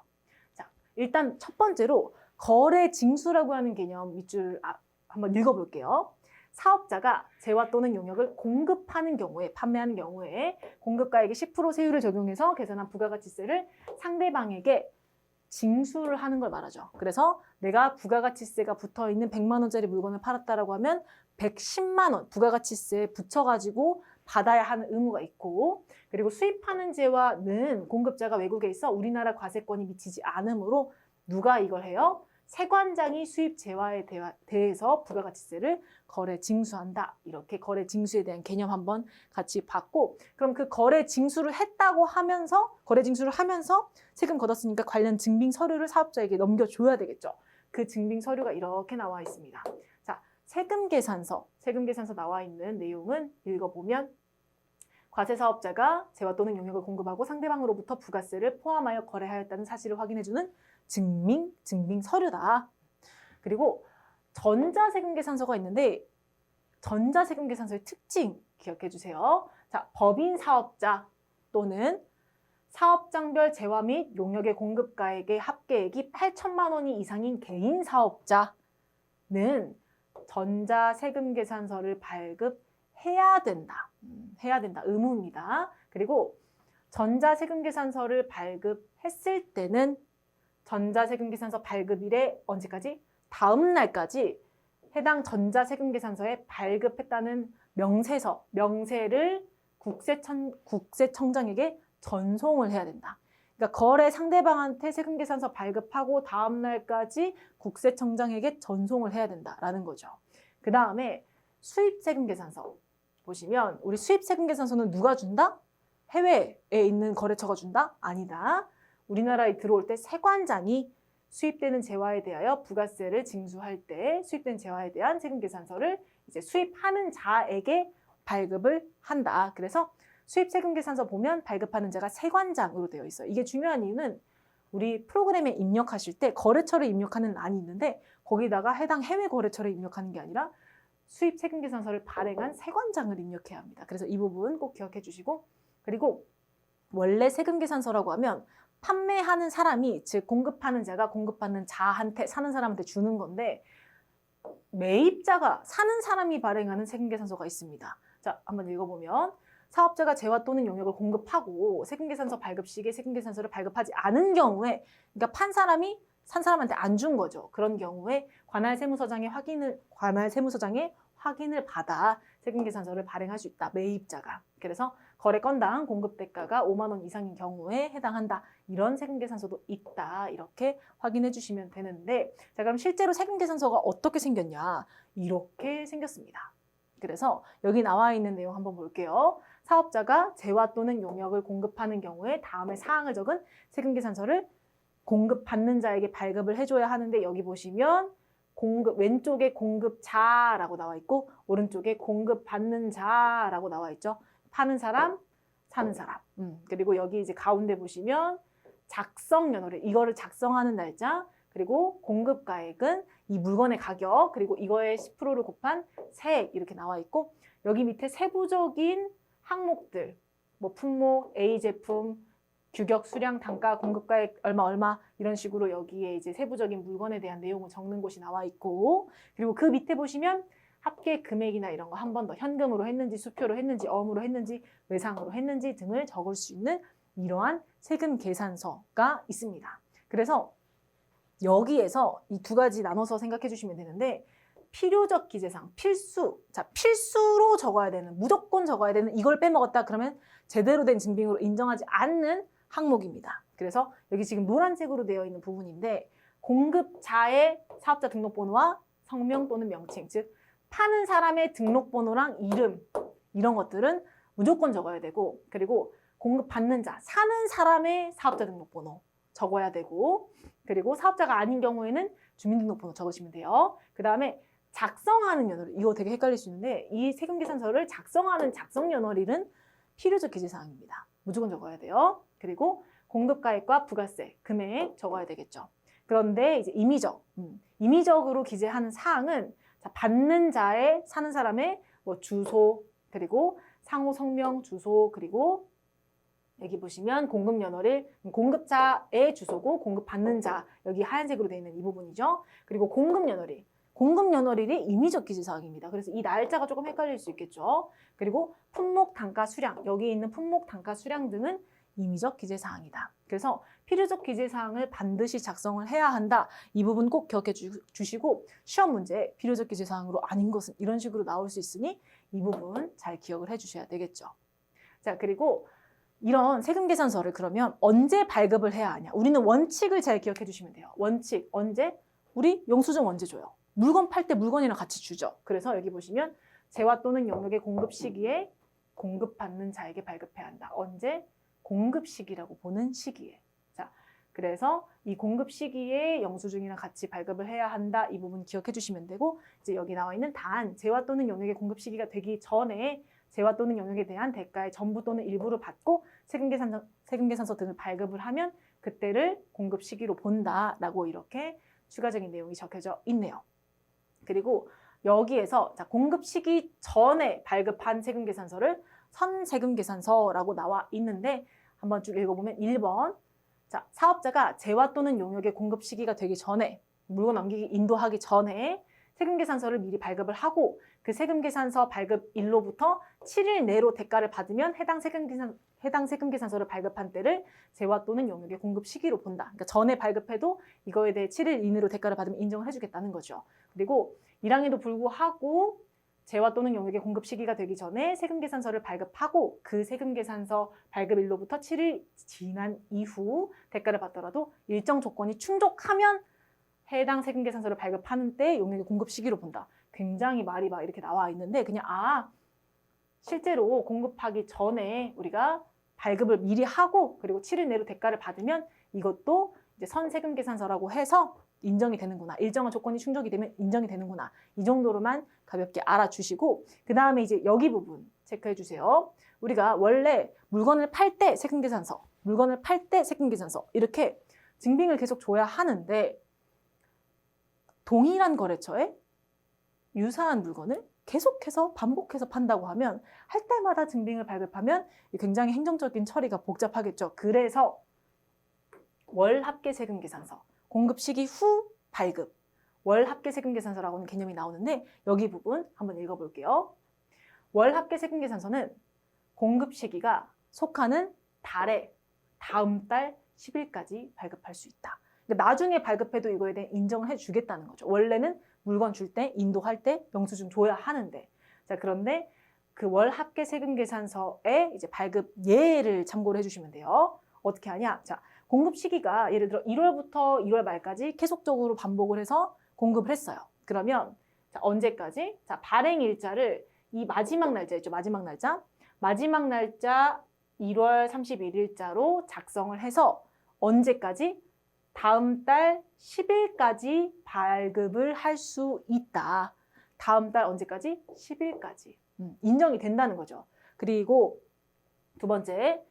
A: 자, 일단 첫 번째로 거래징수라고 하는 개념 밑줄 한번 읽어볼게요. 사업자가 재화 또는 용역을 공급하는 경우에, 판매하는 경우에 공급가액의 10% 세율을 적용해서 계산한 부가가치세를 상대방에게 징수를 하는 걸 말하죠. 그래서 내가 부가가치세가 붙어있는 100만 원짜리 물건을 팔았다라고 하면 110만 원 부가가치세에 붙여가지고 받아야 하는 의무가 있고, 그리고 수입하는 재화는 공급자가 외국에 있어 우리나라 과세권이 미치지 않으므로 누가 이걸 해요? 세관장이 수입 재화에 대해서 부가가치세를 거래 징수한다. 이렇게 거래 징수에 대한 개념 한번 같이 봤고, 그럼 그 거래 징수를 했다고 하면서 거래 징수를 하면서 세금 걷었으니까 관련 증빙 서류를 사업자에게 넘겨줘야 되겠죠. 그 증빙 서류가 이렇게 나와 있습니다. 자, 세금계산서 나와 있는 내용은 읽어보면 과세사업자가 재화 또는 용역을 공급하고 상대방으로부터 부가세를 포함하여 거래하였다는 사실을 확인해주는 증빙 서류다. 그리고 전자세금계산서가 있는데 전자세금계산서의 특징 기억해 주세요. 자, 법인 사업자 또는 사업장별 재화 및 용역의 공급가액의 합계액이 8천만 원이 이상인 개인 사업자는 전자세금계산서를 발급해야 된다. 해야 된다. 의무입니다. 그리고 전자세금계산서를 발급했을 때는 전자세금계산서 발급일에 언제까지? 다음 날까지 해당 전자세금계산서에 발급했다는 명세를 국세청장에게 전송을 해야 된다. 그러니까 거래 상대방한테 세금계산서 발급하고 다음 날까지 국세청장에게 전송을 해야 된다라는 거죠. 그 다음에 수입세금계산서 보시면 우리 수입세금계산서는 누가 준다? 해외에 있는 거래처가 준다? 아니다. 우리나라에 들어올 때 세관장이 수입되는 재화에 대하여 부가세를 징수할 때 수입된 재화에 대한 세금계산서를 이제 수입하는 자에게 발급을 한다. 그래서 수입세금계산서 보면 발급하는 자가 세관장으로 되어 있어요. 이게 중요한 이유는 우리 프로그램에 입력하실 때 거래처를 입력하는 란이 있는데 거기다가 해당 해외 거래처를 입력하는 게 아니라 수입세금계산서를 발행한 세관장을 입력해야 합니다. 그래서 이 부분 꼭 기억해 주시고, 그리고 원래 세금계산서라고 하면 판매하는 사람이, 즉 공급하는 자가 공급받는 자한테, 사는 사람한테 주는 건데 매입자가, 사는 사람이 발행하는 세금계산서가 있습니다. 자, 한번 읽어보면 사업자가 재화 또는 용역을 공급하고 세금계산서 발급 시기에 세금계산서를 발급하지 않은 경우에, 그러니까 판 사람이 산 사람한테 안 준 거죠. 그런 경우에 관할 세무서장의 확인을 받아 세금계산서를 발행할 수 있다. 매입자가. 그래서 거래 건당 공급 대가가 5만 원 이상인 경우에 해당한다. 이런 세금계산서도 있다. 이렇게 확인해 주시면 되는데, 자, 그럼 실제로 세금계산서가 어떻게 생겼냐? 이렇게 생겼습니다. 그래서 여기 나와 있는 내용 한번 볼게요. 사업자가 재화 또는 용역을 공급하는 경우에 다음의 사항을 적은 세금계산서를 공급받는 자에게 발급을 해줘야 하는데, 여기 보시면 왼쪽에 공급자라고 나와 있고 오른쪽에 공급받는 자라고 나와 있죠. 파는 사람, 사는 사람. 그리고 여기 이제 가운데 보시면 작성 연월일, 이거를 작성하는 날짜, 그리고 공급가액은 이 물건의 가격, 그리고 이거의 10%를 곱한 세액 이렇게 나와 있고, 여기 밑에 세부적인 항목들, 뭐 품목, A 제품, 규격, 수량, 단가, 공급가액 얼마 이런 식으로 여기에 이제 세부적인 물건에 대한 내용을 적는 곳이 나와 있고, 그리고 그 밑에 보시면 합계 금액이나 이런 거 한 번 더 현금으로 했는지 수표로 했는지 어음으로 했는지 외상으로 했는지 등을 적을 수 있는 이러한 세금 계산서가 있습니다. 그래서 여기에서 이 두 가지 나눠서 생각해 주시면 되는데, 필요적 기재사항, 필수로 적어야 되는, 무조건 적어야 되는, 이걸 빼먹었다 그러면 제대로 된 증빙으로 인정하지 않는 항목입니다. 그래서 여기 지금 노란색으로 되어 있는 부분인데, 공급자의 사업자 등록번호와 성명 또는 명칭, 즉 파는 사람의 등록번호랑 이름, 이런 것들은 무조건 적어야 되고, 그리고 공급받는 자, 사는 사람의 사업자 등록번호 적어야 되고, 그리고 사업자가 아닌 경우에는 주민등록번호 적으시면 돼요. 그 다음에 작성하는 연월일, 이거 되게 헷갈릴 수 있는데 이 세금계산서를 작성하는 작성 연월일은 필요적 기재사항입니다. 무조건 적어야 돼요. 그리고 공급가액과 부가세, 금액 적어야 되겠죠. 그런데 이제 임의적으로 기재하는 사항은, 자, 받는 자의, 사는 사람의 뭐 주소, 그리고 상호 성명, 주소, 그리고 여기 보시면 공급 연월일, 공급자의 주소고 공급받는 자, 여기 하얀색으로 되어 있는 이 부분이죠. 그리고 공급 연월일이 임의적 기재사항입니다. 그래서 이 날짜가 조금 헷갈릴 수 있겠죠. 그리고 품목, 단가, 수량, 여기 있는 품목, 단가, 수량 등은 임의적 기재사항이다. 그래서 필요적 기재사항을 반드시 작성을 해야 한다. 이 부분 꼭 기억해 주시고, 시험 문제에 필요적 기재사항으로 아닌 것은 이런 식으로 나올 수 있으니 이 부분 잘 기억을 해 주셔야 되겠죠. 자, 그리고 이런 세금계산서를 그러면 언제 발급을 해야 하냐? 우리는 원칙을 잘 기억해 주시면 돼요. 원칙, 언제? 우리 영수증 언제 줘요? 물건 팔 때 물건이랑 같이 주죠. 그래서 여기 보시면 재화 또는 용역의 공급 시기에 공급받는 자에게 발급해야 한다. 언제? 공급 시기라고 보는 시기에. 자, 그래서 이 공급 시기에 영수증이랑 같이 발급을 해야 한다. 이 부분 기억해 주시면 되고, 이제 여기 나와 있는 단, 재화 또는 용역의 공급 시기가 되기 전에 재화 또는 용역에 대한 대가의 전부 또는 일부를 받고 세금계산서 등을 발급을 하면 그때를 공급 시기로 본다라고 이렇게 추가적인 내용이 적혀져 있네요. 그리고 여기에서, 자, 공급 시기 전에 발급한 세금계산서를 선세금계산서라고 나와 있는데 한번 쭉 읽어보면 1번, 자, 사업자가 재화 또는 용역의 공급 시기가 되기 전에, 물건 넘기기 인도하기 전에 세금계산서를 미리 발급을 하고 그 세금계산서 발급일로부터 7일 내로 대가를 받으면 해당 세금계산서를 발급한 때를 재화 또는 용역의 공급 시기로 본다. 그러니까 전에 발급해도 이거에 대해 7일 이내로 대가를 받으면 인정을 해주겠다는 거죠. 그리고 1항에도 불구하고 재화 또는 용역의 공급 시기가 되기 전에 세금계산서를 발급하고 그 세금계산서 발급일로부터 7일 지난 이후 대가를 받더라도 일정 조건이 충족하면 해당 세금계산서를 발급하는 때 용역의 공급 시기로 본다. 굉장히 말이 막 이렇게 나와 있는데 그냥 실제로 공급하기 전에 우리가 발급을 미리 하고 그리고 7일 내로 대가를 받으면 이것도 이제 선세금계산서라고 해서 인정이 되는구나. 일정한 조건이 충족이 되면 인정이 되는구나. 이 정도로만 가볍게 알아주시고 그 다음에 이제 여기 부분 체크해 주세요. 우리가 원래 물건을 팔 때 세금계산서, 물건을 팔 때 세금계산서 이렇게 증빙을 계속 줘야 하는데 동일한 거래처에 유사한 물건을 계속해서 반복해서 판다고 하면 할 때마다 증빙을 발급하면 굉장히 행정적인 처리가 복잡하겠죠. 그래서 월 합계 세금계산서, 공급 시기 후 발급, 월 합계 세금계산서라고 하는 개념이 나오는데 여기 부분 한번 읽어볼게요. 월 합계 세금계산서는 공급 시기가 속하는 달의 다음 달 10일까지 발급할 수 있다. 그러니까 나중에 발급해도 이거에 대해 인정을 해주겠다는 거죠. 원래는 물건 줄 때, 인도할 때 영수증 줘야 하는데 자 그런데 그 월 합계 세금계산서에 이제 발급 예를 참고를 해주시면 돼요. 어떻게 하냐? 자 공급 시기가 예를 들어 1월부터 2월 말까지 계속적으로 반복을 해서 공급을 했어요. 그러면 자, 언제까지? 자, 발행 일자를 이 마지막 날짜 있죠. 마지막 날짜 1월 31일자로 작성을 해서 언제까지? 다음 달 10일까지 발급을 할 수 있다. 다음 달 언제까지? 10일까지. 인정이 된다는 거죠. 그리고 두 번째,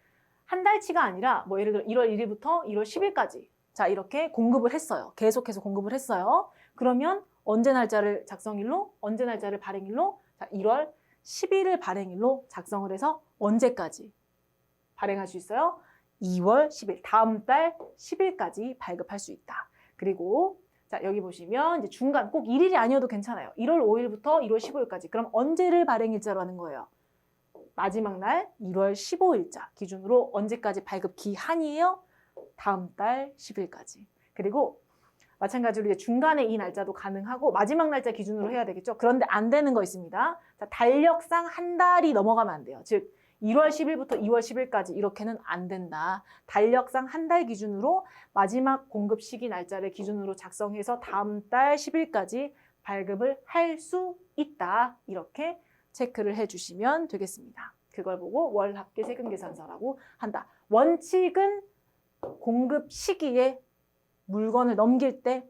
A: 한 달치가 아니라 뭐 예를 들어 1월 1일부터 1월 10일까지 자 이렇게 공급을 했어요. 계속해서 공급을 했어요. 그러면 언제 날짜를 작성일로, 언제 날짜를 발행일로 자 1월 10일을 발행일로 작성을 해서 언제까지 발행할 수 있어요? 2월 10일, 다음 달 10일까지 발급할 수 있다. 그리고 자 여기 보시면 이제 중간 꼭 1일이 아니어도 괜찮아요. 1월 5일부터 1월 15일까지. 그럼 언제를 발행일자로 하는 거예요? 마지막 날 1월 15일자 기준으로 언제까지 발급 기한이에요? 다음 달 10일까지. 그리고 마찬가지로 이제 중간에 이 날짜도 가능하고 마지막 날짜 기준으로 해야 되겠죠. 그런데 안 되는 거 있습니다. 자, 달력상 한 달이 넘어가면 안 돼요. 즉 1월 10일부터 2월 10일까지 이렇게는 안 된다. 달력상 한 달 기준으로 마지막 공급 시기 날짜를 기준으로 작성해서 다음 달 10일까지 발급을 할 수 있다. 이렇게 체크를 해주시면 되겠습니다. 그걸 보고 월 합계 세금계산서라고 한다. 원칙은 공급 시기에 물건을 넘길 때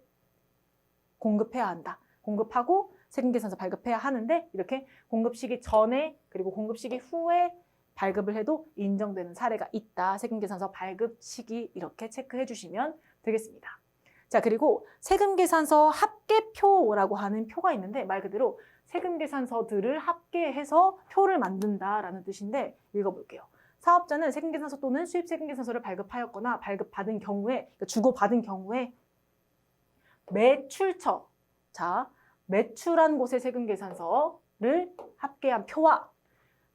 A: 공급해야 한다. 공급하고 세금계산서 발급해야 하는데 이렇게 공급 시기 전에 그리고 공급 시기 후에 발급을 해도 인정되는 사례가 있다. 세금계산서 발급 시기 이렇게 체크해 주시면 되겠습니다. 자 그리고 세금계산서 합계표라고 하는 표가 있는데 말 그대로 세금계산서들을 합계해서 표를 만든다라는 뜻인데 읽어볼게요. 사업자는 세금계산서 또는 수입세금계산서를 발급하였거나 발급받은 경우에 그러니까 주고받은 경우에 매출처 자 매출한 곳의 세금계산서를 합계한 표와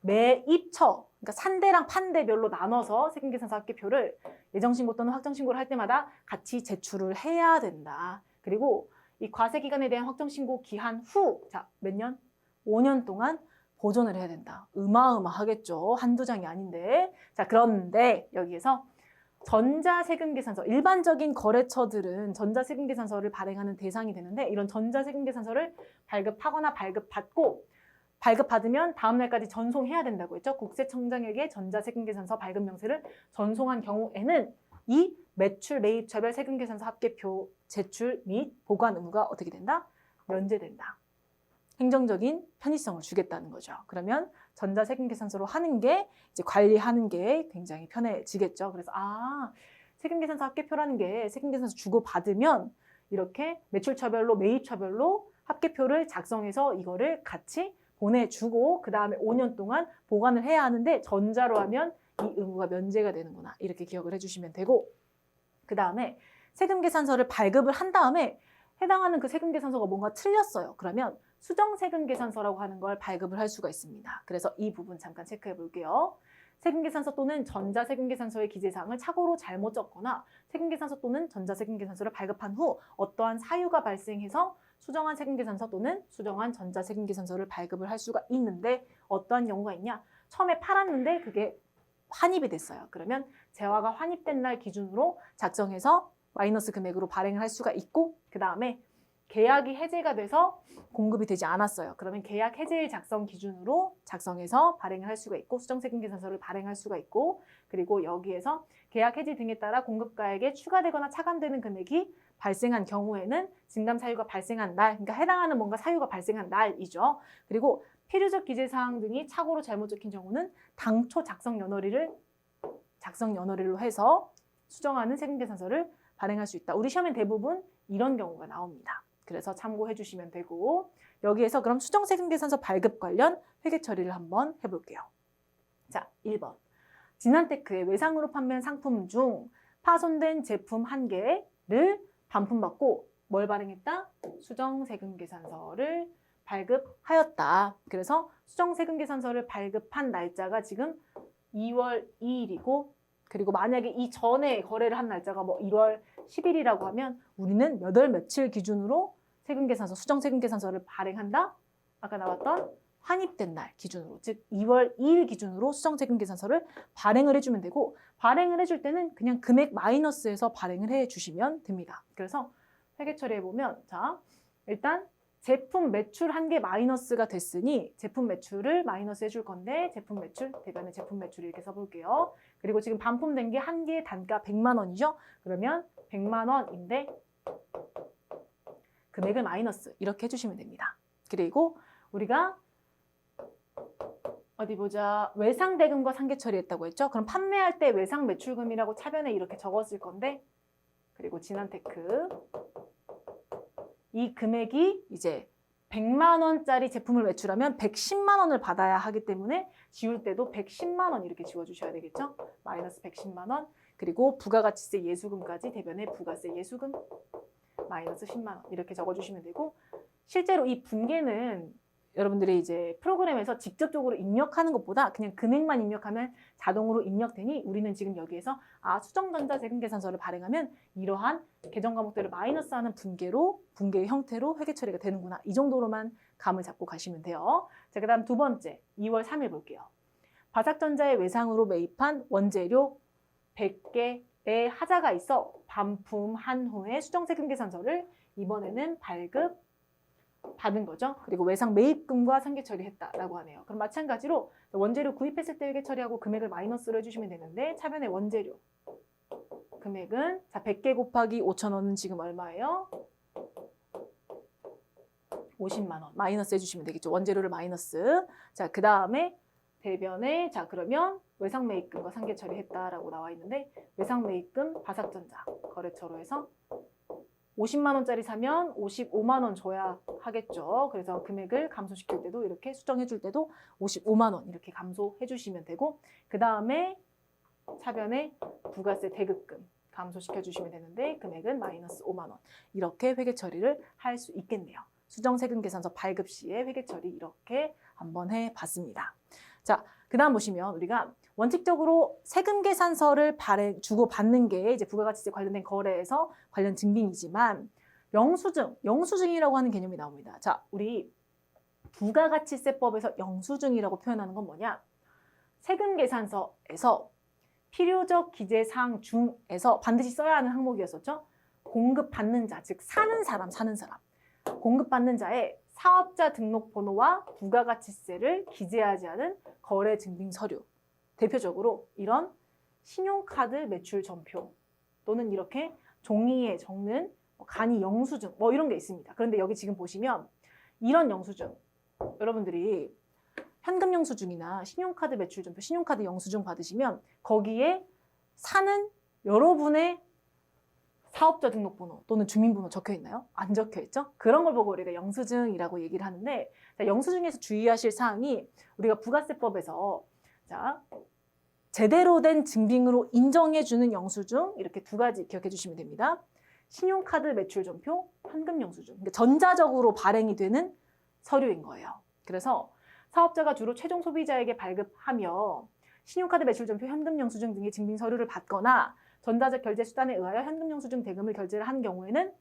A: 매입처 그러니까 산대랑 판대별로 나눠서 세금계산서 합계표를 예정신고 또는 확정신고를 할 때마다 같이 제출을 해야 된다. 그리고 이 과세기간에 대한 확정신고 기한 후, 자, 몇 년? 5년 동안 보존을 해야 된다. 어마어마하겠죠. 한두 장이 아닌데. 자, 그런데 여기에서 전자세금계산서, 일반적인 거래처들은 전자세금계산서를 발행하는 대상이 되는데 이런 전자세금계산서를 발급하거나 발급받고 발급받으면 다음 날까지 전송해야 된다고 했죠. 국세청장에게 전자세금계산서 발급 명세를 전송한 경우에는 이 매출, 매입차별 세금계산서 합계표 제출 및 보관 의무가 어떻게 된다? 면제된다. 행정적인 편의성을 주겠다는 거죠. 그러면 전자세금계산서로 하는 게 이제 관리하는 게 굉장히 편해지겠죠. 그래서 세금계산서 합계표라는 게 세금계산서 주고받으면 이렇게 매출차별로 매입차별로 합계표를 작성해서 이거를 같이 보내주고 그 다음에 5년 동안 보관을 해야 하는데 전자로 하면 이 의무가 면제가 되는구나. 이렇게 기억을 해주시면 되고 그 다음에 세금계산서를 발급을 한 다음에 해당하는 그 세금계산서가 뭔가 틀렸어요. 그러면 수정세금계산서라고 하는 걸 발급을 할 수가 있습니다. 그래서 이 부분 잠깐 체크해 볼게요. 세금계산서 또는 전자세금계산서의 기재사항을 착오로 잘못 적거나 세금계산서 또는 전자세금계산서를 발급한 후 어떠한 사유가 발생해서 수정한 세금계산서 또는 수정한 전자세금계산서를 발급을 할 수가 있는데 어떠한 경우가 있냐? 처음에 팔았는데 그게 환입이 됐어요. 그러면 재화가 환입된 날 기준으로 작성해서 마이너스 금액으로 발행을 할 수가 있고 그 다음에 계약이 해제가 돼서 공급이 되지 않았어요. 그러면 계약 해제일 작성 기준으로 작성해서 발행을 할 수가 있고 수정세금계산서를 발행할 수가 있고 그리고 여기에서 계약 해지 등에 따라 공급가액에 추가되거나 차감되는 금액이 발생한 경우에는 증감 사유가 발생한 날, 그러니까 해당하는 뭔가 사유가 발생한 날이죠. 그리고 필요적 기재사항 등이 착오로 잘못 적힌 경우는 당초 작성 연월일로 해서 수정하는 세금계산서를 발행할 수 있다. 우리 시험엔 대부분 이런 경우가 나옵니다. 그래서 참고해 주시면 되고 여기에서 그럼 수정세금계산서 발급 관련 회계 처리를 한번 해볼게요. 자, 1번. 진한테크의 외상으로 판매한 상품 중 파손된 제품 1개를 반품받고 뭘 발행했다? 수정세금계산서를 발급하였다. 그래서 수정세금계산서를 발급한 날짜가 지금 2월 2일이고 그리고 만약에 이 전에 거래를 한 날짜가 뭐 1월 10일이라고 하면 우리는 몇 월 며칠 기준으로 세금계산서, 수정세금계산서를 발행한다? 아까 나왔던 환입된 날 기준으로, 즉 2월 2일 기준으로 수정세금계산서를 발행을 해주면 되고 발행을 해줄 때는 그냥 금액 마이너스에서 발행을 해주시면 됩니다. 그래서 회계 처리해보면 자 일단 제품 매출 1개 마이너스가 됐으니 제품 매출을 마이너스 해줄 건데 제품 매출, 대변에 제품 매출 이렇게 써볼게요. 그리고 지금 반품된 게 1개의 단가 100만 원이죠. 그러면 100만 원인데 금액을 마이너스 이렇게 해주시면 됩니다. 그리고 우리가 어디 보자. 외상대금과 상계 처리했다고 했죠. 그럼 판매할 때 외상 매출금이라고 차변에 이렇게 적었을 건데 그리고 진한테크 이 금액이 이제 100만 원짜리 제품을 매출하면 110만 원을 받아야 하기 때문에 지울 때도 110만 원 이렇게 지워주셔야 되겠죠. 마이너스 110만 원 그리고 부가가치세 예수금까지 대변에 부가세 예수금 마이너스 10만 원 이렇게 적어주시면 되고 실제로 이 분계는 여러분들이 이제 프로그램에서 직접적으로 입력하는 것보다 그냥 금액만 입력하면 자동으로 입력되니 우리는 지금 여기에서 수정전자세금계산서를 발행하면 이러한 계정 과목들을 마이너스하는 분계의 형태로 회계 처리가 되는구나. 이 정도로만 감을 잡고 가시면 돼요. 자, 그다음 두 번째 2월 3일 볼게요. 바삭전자의 외상으로 매입한 원재료 100개의 하자가 있어 반품한 후에 수정세금계산서를 이번에는 발급 받은 거죠. 그리고 외상 매입금과 상계 처리했다라고 하네요. 그럼 마찬가지로 원재료 구입했을 때 회계 처리하고 금액을 마이너스로 해주시면 되는데 차변에 원재료 금액은 자 100개 곱하기 5,000원은 지금 얼마예요? 50만 원 마이너스 해주시면 되겠죠. 원재료를 마이너스. 자, 그 다음에 대변에 자 그러면 외상 매입금과 상계 처리했다라고 나와 있는데 외상 매입금 바삭전자 거래처로 해서 50만 원짜리 사면 55만 원 줘야 하겠죠. 그래서 금액을 감소시킬 때도 이렇게 수정해 줄 때도 55만 원 이렇게 감소해 주시면 되고 그 다음에 차변에 부가세 대급금 감소시켜 주시면 되는데 금액은 마이너스 5만 원 이렇게 회계 처리를 할 수 있겠네요. 수정세금계산서 발급 시에 회계 처리 이렇게 한번 해봤습니다. 자, 그 다음 보시면 우리가 원칙적으로 세금계산서를 주고받는 게 이제 부가가치세 관련된 거래에서 관련 증빙이지만 영수증이라고 하는 개념이 나옵니다. 자, 우리 부가가치세법에서 영수증이라고 표현하는 건 뭐냐? 세금계산서에서 필요적 기재사항 중에서 반드시 써야 하는 항목이었었죠. 공급받는 자, 즉 사는 사람. 공급받는 자의 사업자 등록번호와 부가가치세를 기재하지 않은 거래 증빙 서류. 대표적으로 이런 신용카드 매출 전표 또는 이렇게 종이에 적는 간이 영수증 뭐 이런 게 있습니다. 그런데 여기 지금 보시면 이런 영수증 여러분들이 현금 영수증이나 신용카드 매출 전표, 신용카드 영수증 받으시면 거기에 사는 여러분의 사업자 등록번호 또는 주민번호 적혀 있나요? 안 적혀 있죠? 그런 걸 보고 우리가 영수증이라고 얘기를 하는데 자, 영수증에서 주의하실 사항이 우리가 부가세법에서 자, 제대로 된 증빙으로 인정해주는 영수증 이렇게 두 가지 기억해 주시면 됩니다. 신용카드 매출 전표, 현금 영수증. 그러니까 전자적으로 발행이 되는 서류인 거예요. 그래서 사업자가 주로 최종 소비자에게 발급하며 신용카드 매출 전표, 현금 영수증 등의 증빙 서류를 받거나 전자적 결제 수단에 의하여 현금 영수증 대금을 결제를 한 경우에는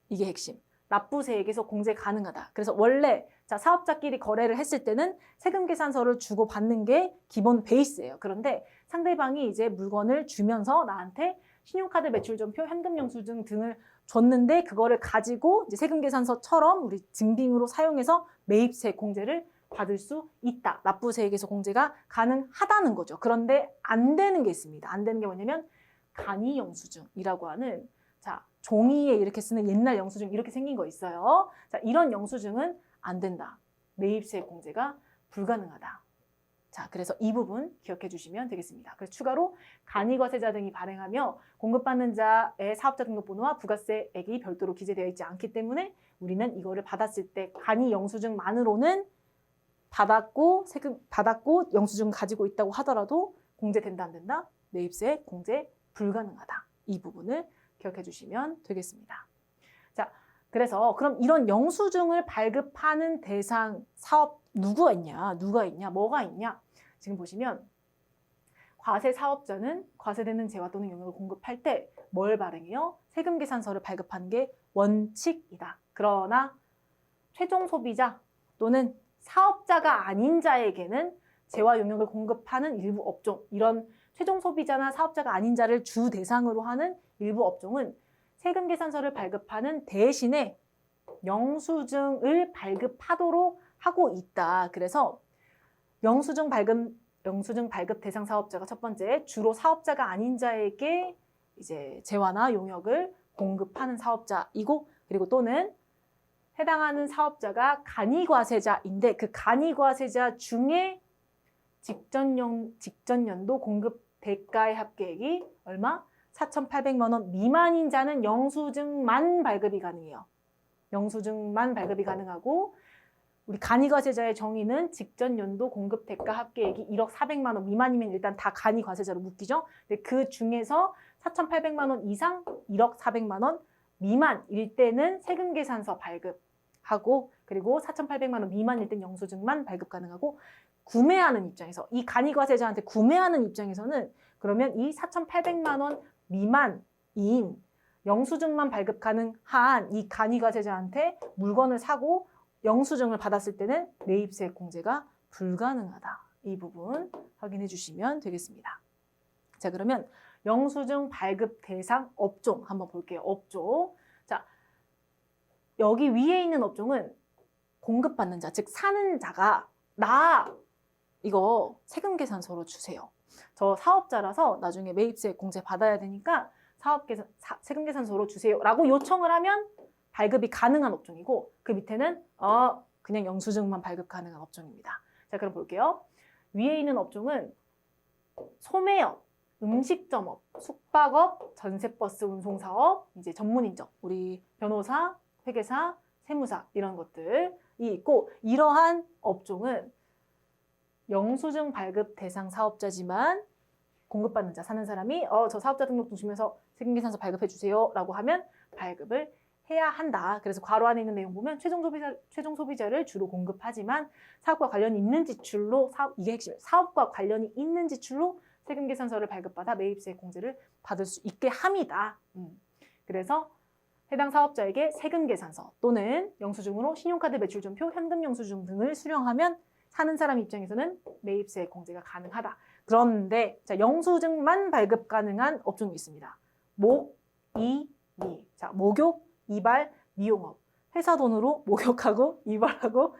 A: 이게 핵심. 납부세액에서 공제 가능하다. 그래서 원래 자 사업자끼리 거래를 했을 때는 세금계산서를 주고 받는 게 기본 베이스예요. 그런데 상대방이 이제 물건을 주면서 나한테 신용카드 매출점표, 현금영수증 등을 줬는데 그거를 가지고 이제 세금계산서처럼 우리 증빙으로 사용해서 매입세 공제를 받을 수 있다. 납부세액에서 공제가 가능하다는 거죠. 그런데 안 되는 게 있습니다. 안 되는 게 뭐냐면 간이영수증이라고 하는 자 종이에 이렇게 쓰는 옛날 영수증 이렇게 생긴 거 있어요. 자 이런 영수증은 안 된다. 매입세 공제가 불가능하다. 자 그래서 이 부분 기억해 주시면 되겠습니다. 그래서 추가로 간이과세자 등이 발행하며 공급받는 자의 사업자 등록번호와 부가세액이 별도로 기재되어 있지 않기 때문에 우리는 이거를 받았을 때 간이영수증만으로는 받았고 영수증 가지고 있다고 하더라도 공제된다 안 된다? 매입세 공제 불가능하다. 이 부분을 기억해 주시면 되겠습니다. 자, 그래서 그럼 이런 영수증을 발급하는 대상 사업 누가 있냐? 뭐가 있냐? 지금 보시면 과세 사업자는 과세되는 재화 또는 용역을 공급할 때 뭘 발행해요? 세금계산서를 발급하는 게 원칙이다. 그러나 최종 소비자 또는 사업자가 아닌 자에게는 재화 용역을 공급하는 일부 업종, 이런 최종 소비자나 사업자가 아닌 자를 주 대상으로 하는 일부 업종은 세금계산서를 발급하는 대신에 영수증을 발급하도록 하고 있다. 그래서 영수증 발급 대상 사업자가 첫 번째, 주로 사업자가 아닌 자에게 이제 재화나 용역을 공급하는 사업자이고, 그리고 또는 해당하는 사업자가 간이과세자인데 그 간이과세자 중에 직전 연도 공급 대가의 합계액이 얼마? 4,800만 원 미만인 자는 영수증만 발급이 가능해요. 영수증만 발급이 가능하고 우리 간이과세자의 정의는 직전 연도 공급 대가 합계액이 1억 400만 원 미만이면 일단 다 간이과세자로 묶이죠. 근데 그 중에서 4,800만 원 이상 1억 400만 원 미만일 때는 세금계산서 발급하고 그리고 4,800만 원 미만일 땐 영수증만 발급 가능하고 구매하는 입장에서 이 간이과세자한테 구매하는 입장에서는 그러면 이 4,800만 원 미만인 영수증만 발급 가능한 이 간이과세자한테 물건을 사고 영수증을 받았을 때는 매입세 공제가 불가능하다. 이 부분 확인해 주시면 되겠습니다. 자, 그러면 영수증 발급 대상 업종 한번 볼게요. 업종. 자, 여기 위에 있는 업종은 공급받는 자, 즉 사는 자가 나 이거 세금계산서로 주세요. 저 사업자라서 나중에 매입세 공제 받아야 되니까 세금계산서로 주세요 라고 요청을 하면 발급이 가능한 업종이고 그 밑에는 그냥 영수증만 발급 가능한 업종입니다. 자, 그럼 볼게요. 위에 있는 업종은 소매업, 음식점업, 숙박업, 전세버스 운송사업, 이제 전문인적, 우리 변호사, 회계사, 세무사 이런 것들이 있고 이러한 업종은 영수증 발급 대상 사업자지만 공급받는 자, 사는 사람이 저 사업자 등록증 주면서 세금계산서 발급해 주세요 라고 하면 발급을 해야 한다. 그래서 괄호 안에 있는 내용 보면 최종 소비자를 주로 공급하지만 사업과 관련이 있는 지출로 이게 핵심. 사업과 관련이 있는 지출로 세금계산서를 발급받아 매입세 공제를 받을 수 있게 합니다. 그래서 해당 사업자에게 세금계산서 또는 영수증으로 신용카드 매출점표, 현금영수증 등을 수령하면 사는 사람 입장에서는 매입세 공제가 가능하다. 그런데 자, 영수증만 발급 가능한 업종이 있습니다. 목, 이, 미. 자, 목욕, 이발, 미용업. 회사 돈으로 목욕하고 이발하고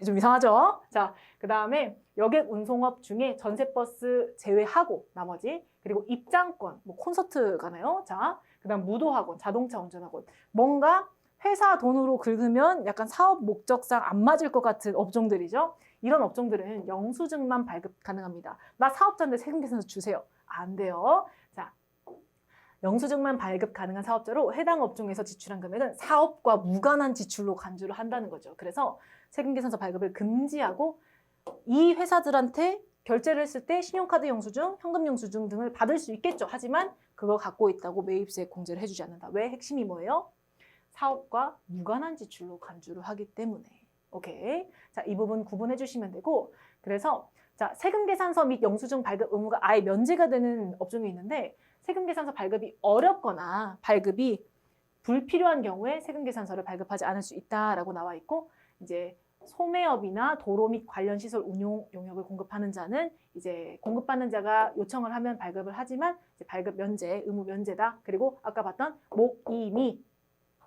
A: 좀 이상하죠? 자, 그 다음에 여객 운송업 중에 전세버스 제외하고 나머지 그리고 입장권, 뭐 콘서트 가나요? 자, 그 다음 무도학원, 자동차 운전학원. 뭔가 회사 돈으로 긁으면 약간 사업 목적상 안 맞을 것 같은 업종들이죠. 이런 업종들은 영수증만 발급 가능합니다. 나 사업자인데 세금계산서 주세요. 안 돼요. 자, 영수증만 발급 가능한 사업자로 해당 업종에서 지출한 금액은 사업과 무관한 지출로 간주를 한다는 거죠. 그래서 세금계산서 발급을 금지하고 이 회사들한테 결제를 했을 때 신용카드 영수증, 현금 영수증 등을 받을 수 있겠죠. 하지만 그거 갖고 있다고 매입세 공제를 해주지 않는다. 왜? 핵심이 뭐예요? 사업과 무관한 지출로 간주를 하기 때문에. 오케이. 자, 이 부분 구분해 주시면 되고 그래서 자, 세금계산서 및 영수증 발급 의무가 아예 면제가 되는 업종이 있는데 세금계산서 발급이 어렵거나 발급이 불필요한 경우에 세금계산서를 발급하지 않을 수 있다라고 나와 있고, 이제 소매업이나 도로 및 관련 시설 운용 용역을 공급하는 자는 이제 공급받는 자가 요청을 하면 발급을 하지만 이제 발급 면제, 의무 면제다. 그리고 아까 봤던 목임이,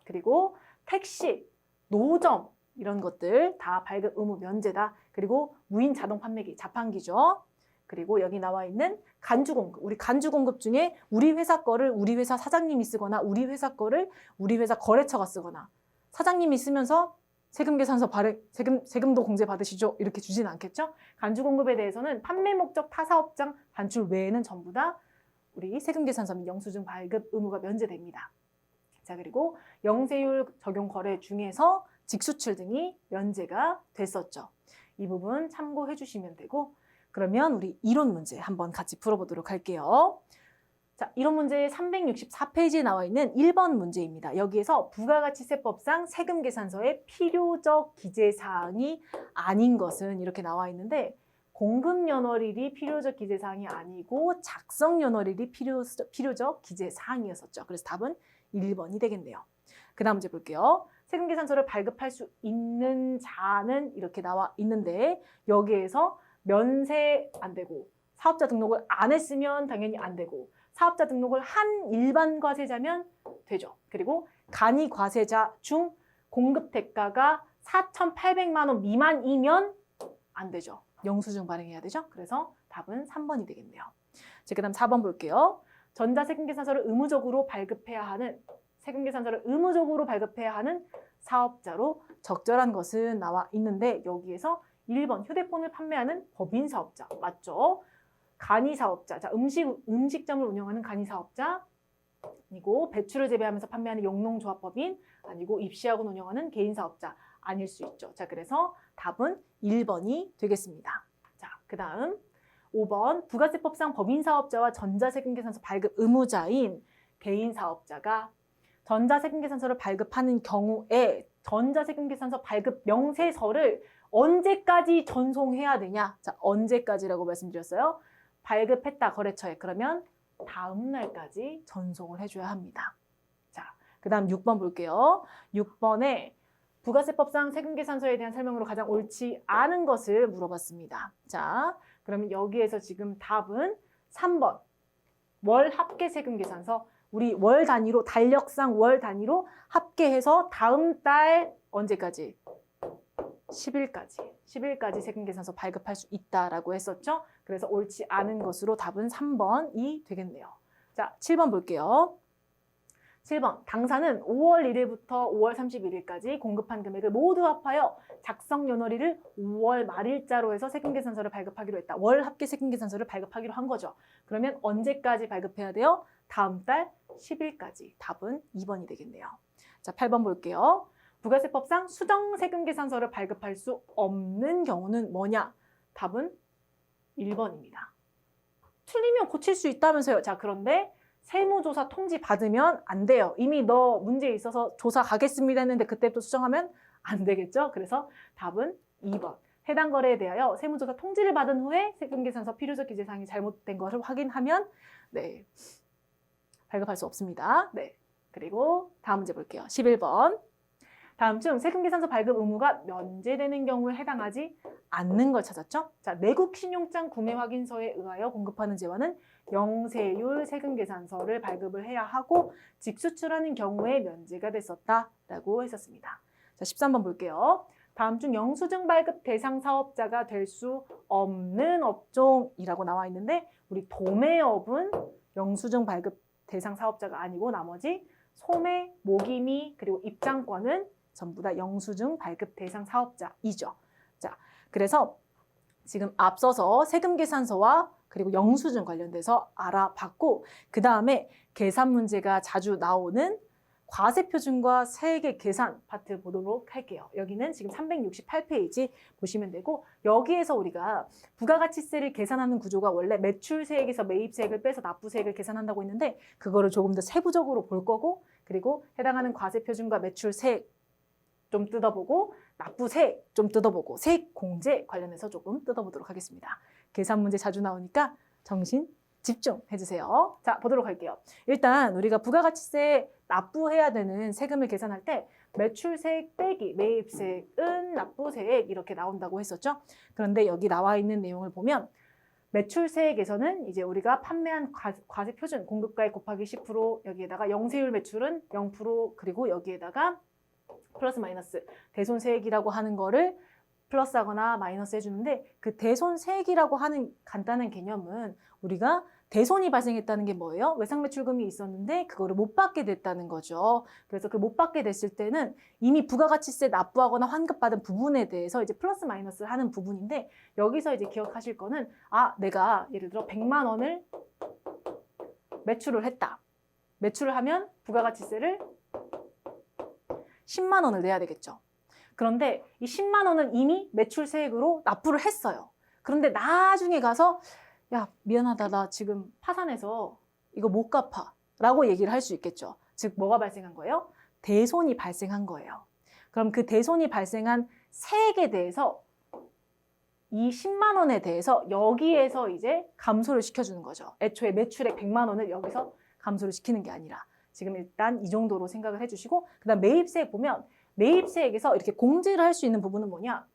A: 그리고 택시, 노점 이런 것들 다 발급 의무 면제다. 그리고 무인 자동 판매기, 자판기죠. 그리고 여기 나와 있는 간주공급, 우리 간주공급 중에 우리 회사 거를 우리 회사 사장님이 쓰거나 우리 회사 거를 우리 회사 거래처가 쓰거나 사장님이 쓰면서 세금계산서 세금도 공제 받으시죠? 이렇게 주진 않겠죠? 간주공급에 대해서는 판매 목적 타사업장 반출 외에는 전부 다 우리 세금계산서 및 영수증 발급 의무가 면제됩니다. 자, 그리고 영세율 적용 거래 중에서 직수출 등이 면제가 됐었죠. 이 부분 참고해 주시면 되고, 그러면 우리 이론 문제 한번 같이 풀어보도록 할게요. 자, 이론 문제 364페이지에 나와 있는 1번 문제입니다. 여기에서 부가가치세법상 세금계산서의 필요적 기재사항이 아닌 것은 이렇게 나와 있는데, 공급연월일이 필요적 기재사항이 아니고 작성연월일이 필요적 기재사항이었었죠. 그래서 답은 1번이 되겠네요. 그 다음 문제 볼게요. 세금계산서를 발급할 수 있는 자는 이렇게 나와 있는데, 여기에서 면세 안 되고 사업자 등록을 안 했으면 당연히 안 되고, 사업자 등록을 한 일반 과세자면 되죠. 그리고 간이 과세자 중 공급 대가가 4,800만 원 미만이면 안 되죠. 영수증 발행해야 되죠. 그래서 답은 3번이 되겠네요. 자, 그다음 4번 볼게요. 전자세금계산서를 의무적으로 발급해야 하는, 세금계산서를 의무적으로 발급해야 하는 사업자로 적절한 것은 나와 있는데, 여기에서 1번 휴대폰을 판매하는 법인 사업자 맞죠? 간이 사업자, 자, 음식점을 운영하는 간이 사업자 아니고, 배추를 재배하면서 판매하는 영농조합법인 아니고, 입시학원 운영하는 개인 사업자 아닐 수 있죠. 자, 그래서 답은 1번이 되겠습니다. 자, 그 다음 5번 부가세법상 법인 사업자와 전자세금계산서 발급 의무자인 개인 사업자가 전자세금계산서를 발급하는 경우에 전자세금계산서 발급 명세서를 언제까지 전송해야 되냐? 자, 언제까지라고 말씀드렸어요? 발급했다, 거래처에. 그러면 다음 날까지 전송을 해줘야 합니다. 자, 그 다음 6번 볼게요. 6번에 부가세법상 세금계산서에 대한 설명으로 가장 옳지 않은 것을 물어봤습니다. 자, 그러면 여기에서 지금 답은 3번. 월 합계 세금계산서. 우리 월 단위로, 달력상 월 단위로 합계해서 다음 달 언제까지? 10일까지 세금계산서 발급할 수 있다라고 했었죠. 그래서 옳지 않은 것으로 답은 3번이 되겠네요. 자, 7번 볼게요. 7번, 당사는 5월 1일부터 5월 31일까지 공급한 금액을 모두 합하여 작성연월일을 5월 말일자로 해서 세금계산서를 발급하기로 했다. 월 합계 세금계산서를 발급하기로 한 거죠. 그러면 언제까지 발급해야 돼요? 다음 달 10일까지. 답은 2번이 되겠네요. 자, 8번 볼게요. 부가세법상 수정세금계산서를 발급할 수 없는 경우는 뭐냐? 답은 1번입니다. 틀리면 고칠 수 있다면서요. 자, 그런데 세무조사 통지 받으면 안 돼요. 이미 너 문제 있어서 조사 가겠습니다 했는데 그때부터 수정하면 안 되겠죠. 그래서 답은 2번. 해당 거래에 대하여 세무조사 통지를 받은 후에 세금계산서 필요적 기재사항이 잘못된 것을 확인하면 네, 발급할 수 없습니다. 네. 그리고 다음 문제 볼게요. 11번. 다음 중 세금계산서 발급 의무가 면제되는 경우에 해당하지 않는 걸 찾았죠. 자, 내국 신용장 구매 확인서에 의하여 공급하는 재화는 영세율 세금계산서를 발급을 해야 하고 직수출하는 경우에 면제가 됐었다라고 했었습니다. 자, 13번 볼게요. 다음 중 영수증 발급 대상 사업자가 될 수 없는 업종이라고 나와 있는데, 우리 도매업은 영수증 발급 대상 사업자가 아니고 나머지 소매, 모기미, 그리고 입장권은 전부 다 영수증 발급 대상 사업자이죠. 자, 그래서 지금 앞서서 세금계산서와 그리고 영수증 관련돼서 알아봤고, 그 다음에 계산 문제가 자주 나오는 과세표준과 세액의 계산 파트 보도록 할게요. 여기는 지금 368페이지 보시면 되고, 여기에서 우리가 부가가치세를 계산하는 구조가 원래 매출세액에서 매입세액을 빼서 납부세액을 계산한다고 했는데, 그거를 조금 더 세부적으로 볼 거고, 그리고 해당하는 과세표준과 매출세액 좀 뜯어보고, 납부세액 좀 뜯어보고, 세액공제 관련해서 조금 뜯어보도록 하겠습니다. 계산 문제 자주 나오니까 정신 집중해주세요. 자, 보도록 할게요. 일단 우리가 부가가치세 납부해야 되는 세금을 계산할 때 매출세액 빼기 매입세액은 납부세액 이렇게 나온다고 했었죠. 그런데 여기 나와 있는 내용을 보면 매출세액에서는 이제 우리가 판매한 과세표준 공급가액 곱하기 10% 여기에다가 영세율 매출은 0% 그리고 여기에다가 플러스 마이너스 대손세액이라고 하는 거를 플러스하거나 마이너스 해주는데 그 대손세액이라고 하는 간단한 개념은 우리가 대손이 발생했다는 게 뭐예요? 외상매출금이 있었는데 그거를 못 받게 됐다는 거죠. 그래서 그 못 받게 됐을 때는 이미 부가가치세 납부하거나 환급받은 부분에 대해서 이제 플러스 마이너스를 하는 부분인데 여기서 이제 기억하실 거는 내가 예를 들어 100만 원을 매출을 했다. 매출을 하면 부가가치세를 10만 원을 내야 되겠죠. 그런데 이 10만 원은 이미 매출세액으로 납부를 했어요. 그런데 나중에 가서 야, 미안하다. 나 지금 파산해서 이거 못 갚아. 라고 얘기를 할 수 있겠죠. 즉, 뭐가 발생한 거예요? 대손이 발생한 거예요. 그럼 그 대손이 발생한 세액에 대해서 이 10만 원에 대해서 여기에서 이제 감소를 시켜주는 거죠. 애초에 매출액 100만 원을 여기서 감소를 시키는 게 아니라 지금 일단 이 정도로 생각을 해주시고 그 다음 매입세액 보면 매입세액에서 이렇게 공제를 할 수 있는 부분은 뭐냐?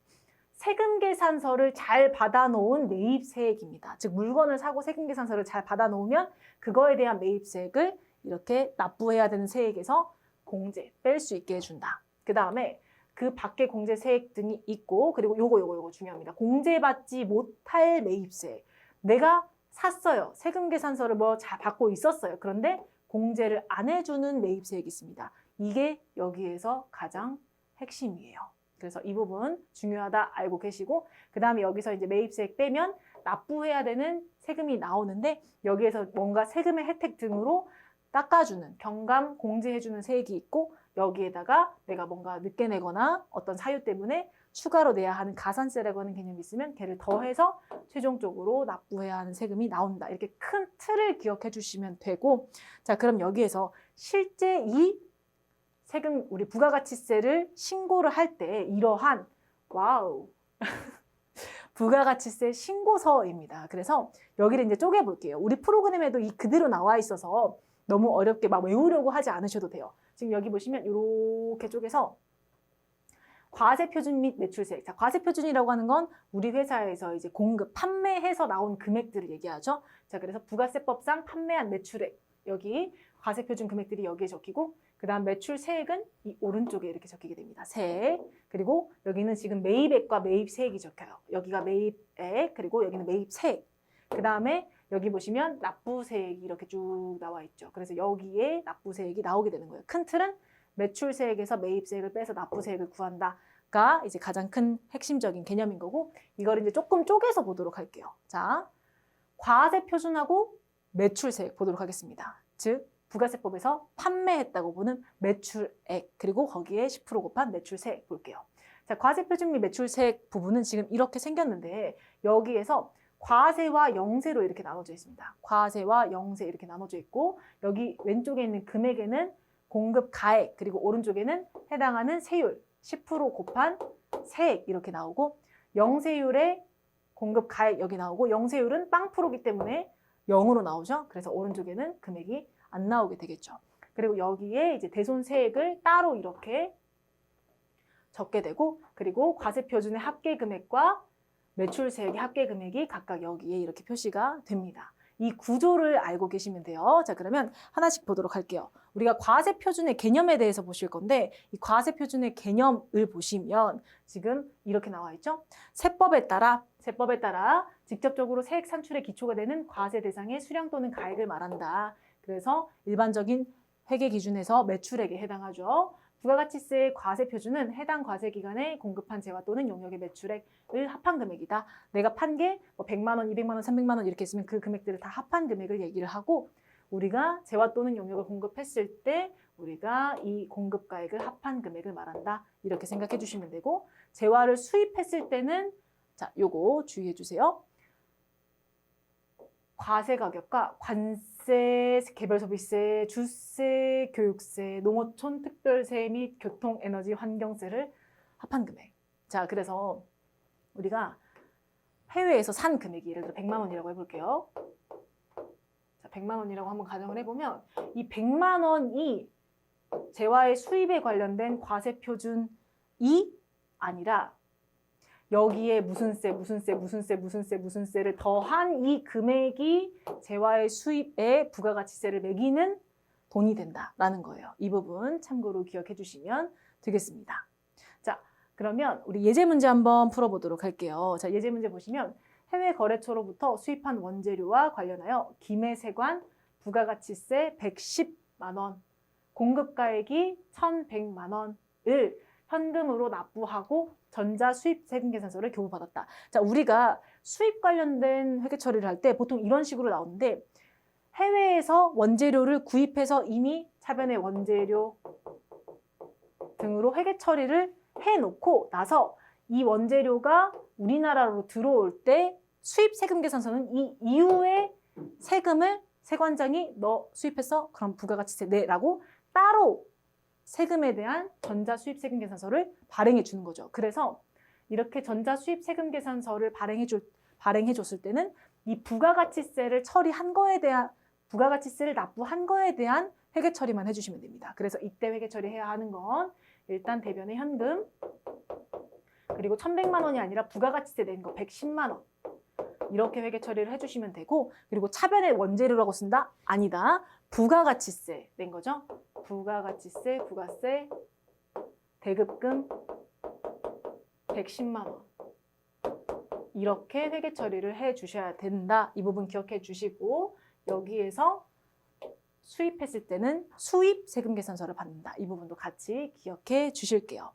A: 세금계산서를 잘 받아놓은 매입세액입니다. 즉 물건을 사고 세금계산서를 잘 받아놓으면 그거에 대한 매입세액을 이렇게 납부해야 되는 세액에서 공제, 뺄 수 있게 해준다. 그 다음에 그 밖에 공제세액 등이 있고 그리고 요거 중요합니다. 공제받지 못할 매입세액. 내가 샀어요. 세금계산서를 뭐 잘 받고 있었어요. 그런데 공제를 안 해주는 매입세액이 있습니다. 이게 여기에서 가장 핵심이에요. 그래서 이 부분 중요하다 알고 계시고 그 다음에 여기서 이제 매입세액 빼면 납부해야 되는 세금이 나오는데 여기에서 뭔가 세금의 혜택 등으로 깎아주는 경감 공제해주는 세액이 있고 여기에다가 내가 뭔가 늦게 내거나 어떤 사유 때문에 추가로 내야 하는 가산세라고 하는 개념이 있으면 걔를 더해서 최종적으로 납부해야 하는 세금이 나온다. 이렇게 큰 틀을 기억해 주시면 되고 자 그럼 여기에서 실제 이 세금 우리 부가가치세를 신고를 할 때 이러한 와우 부가가치세 신고서입니다. 그래서 여기를 이제 쪼개 볼게요. 우리 프로그램에도 이 그대로 나와 있어서 너무 어렵게 막 외우려고 하지 않으셔도 돼요. 지금 여기 보시면 이렇게 쪼개서 과세표준 및 매출세액. 자, 과세표준이라고 하는 건 우리 회사에서 이제 공급, 판매해서 나온 금액들을 얘기하죠. 자, 그래서 부가세법상 판매한 매출액 여기 과세표준 금액들이 여기에 적히고 그 다음 매출세액은 이 오른쪽에 이렇게 적히게 됩니다. 세액. 그리고 여기는 지금 매입액과 매입세액이 적혀요. 여기가 매입액 그리고 여기는 매입세액. 그 다음에 여기 보시면 납부세액이 이렇게 쭉 나와 있죠. 그래서 여기에 납부세액이 나오게 되는 거예요. 큰 틀은 매출세액에서 매입세액을 빼서 납부세액을 구한다가 이제 가장 큰 핵심적인 개념인 거고 이걸 이제 조금 쪼개서 보도록 할게요. 자, 과세표준하고 매출세액 보도록 하겠습니다. 즉 부가세법에서 판매했다고 보는 매출액 그리고 거기에 10% 곱한 매출세액 볼게요. 자, 과세표준 및 매출세액 부분은 지금 이렇게 생겼는데 여기에서 과세와 영세로 이렇게 나눠져 있습니다. 과세와 영세 이렇게 나눠져 있고 여기 왼쪽에 있는 금액에는 공급 가액 그리고 오른쪽에는 해당하는 세율 10% 곱한 세액 이렇게 나오고 영세율에 공급 가액 여기 나오고 영세율은 빵 프로기 때문에 0으로 나오죠. 그래서 오른쪽에는 금액이 안 나오게 되겠죠. 그리고 여기에 이제 대손세액을 따로 이렇게 적게 되고 그리고 과세표준의 합계금액과 매출세액의 합계금액이 각각 여기에 이렇게 표시가 됩니다. 이 구조를 알고 계시면 돼요. 자, 그러면 하나씩 보도록 할게요. 우리가 과세표준의 개념에 대해서 보실 건데 이 과세표준의 개념을 보시면 지금 이렇게 나와 있죠. 세법에 따라 직접적으로 세액 산출의 기초가 되는 과세 대상의 수량 또는 가액을 말한다. 그래서 일반적인 회계 기준에서 매출액에 해당하죠. 부가가치세의 과세표준은 해당 과세기간에 공급한 재화 또는 용역의 매출액을 합한 금액이다. 내가 판 게 뭐 100만 원, 200만 원, 300만 원 이렇게 있으면 그 금액들을 다 합한 금액을 얘기를 하고 우리가 재화 또는 용역을 공급했을 때 우리가 이 공급가액을 합한 금액을 말한다. 이렇게 생각해 주시면 되고 재화를 수입했을 때는 자, 요거 주의해 주세요. 과세가격과 관세, 개별소비세, 주세, 교육세, 농어촌 특별세 및 교통, 에너지, 환경세를 합한 금액. 자, 그래서 우리가 해외에서 산 금액이 예를 들어 100만 원이라고 해볼게요. 자, 100만 원이라고 한번 가정을 해보면 이 100만 원이 재화의 수입에 관련된 과세 표준이 아니라 여기에 무슨 세를 더한 이 금액이 재화의 수입에 부가가치세를 매기는 돈이 된다라는 거예요. 이 부분 참고로 기억해 주시면 되겠습니다. 자, 그러면 우리 예제 문제 한번 풀어보도록 할게요. 자, 예제 문제 보시면 해외 거래처로부터 수입한 원재료와 관련하여 김해세관 부가가치세 110만 원, 공급가액이 1,100만 원을 현금으로 납부하고 전자 수입 세금 계산서를 교부받았다. 자, 우리가 수입 관련된 회계 처리를 할 때 보통 이런 식으로 나오는데 해외에서 원재료를 구입해서 이미 차변의 원재료 등으로 회계 처리를 해놓고 나서 이 원재료가 우리나라로 들어올 때 수입 세금 계산서는 이 이후에 세금을 세관장이 너 수입했어? 그럼 부가가치세 내라고 따로 세금에 대한 전자수입세금 계산서를 발행해 주는 거죠. 그래서 이렇게 전자수입세금 계산서를 발행해 줬을 때는 이 부가가치세를 처리한 거에 대한 부가가치세를 납부한 거에 대한 회계 처리만 해주시면 됩니다. 그래서 이때 회계 처리해야 하는 건 일단 대변의 현금 그리고 1,100만 원이 아니라 부가가치세 낸 거 110만 원 이렇게 회계 처리를 해주시면 되고 그리고 차변의 원재료라고 쓴다? 아니다. 부가가치세 낸 거죠. 부가가치세, 부가세, 대급금 110만 원 이렇게 회계 처리를 해주셔야 된다. 이 부분 기억해 주시고 여기에서 수입했을 때는 수입 세금 계산서를 받는다. 이 부분도 같이 기억해 주실게요.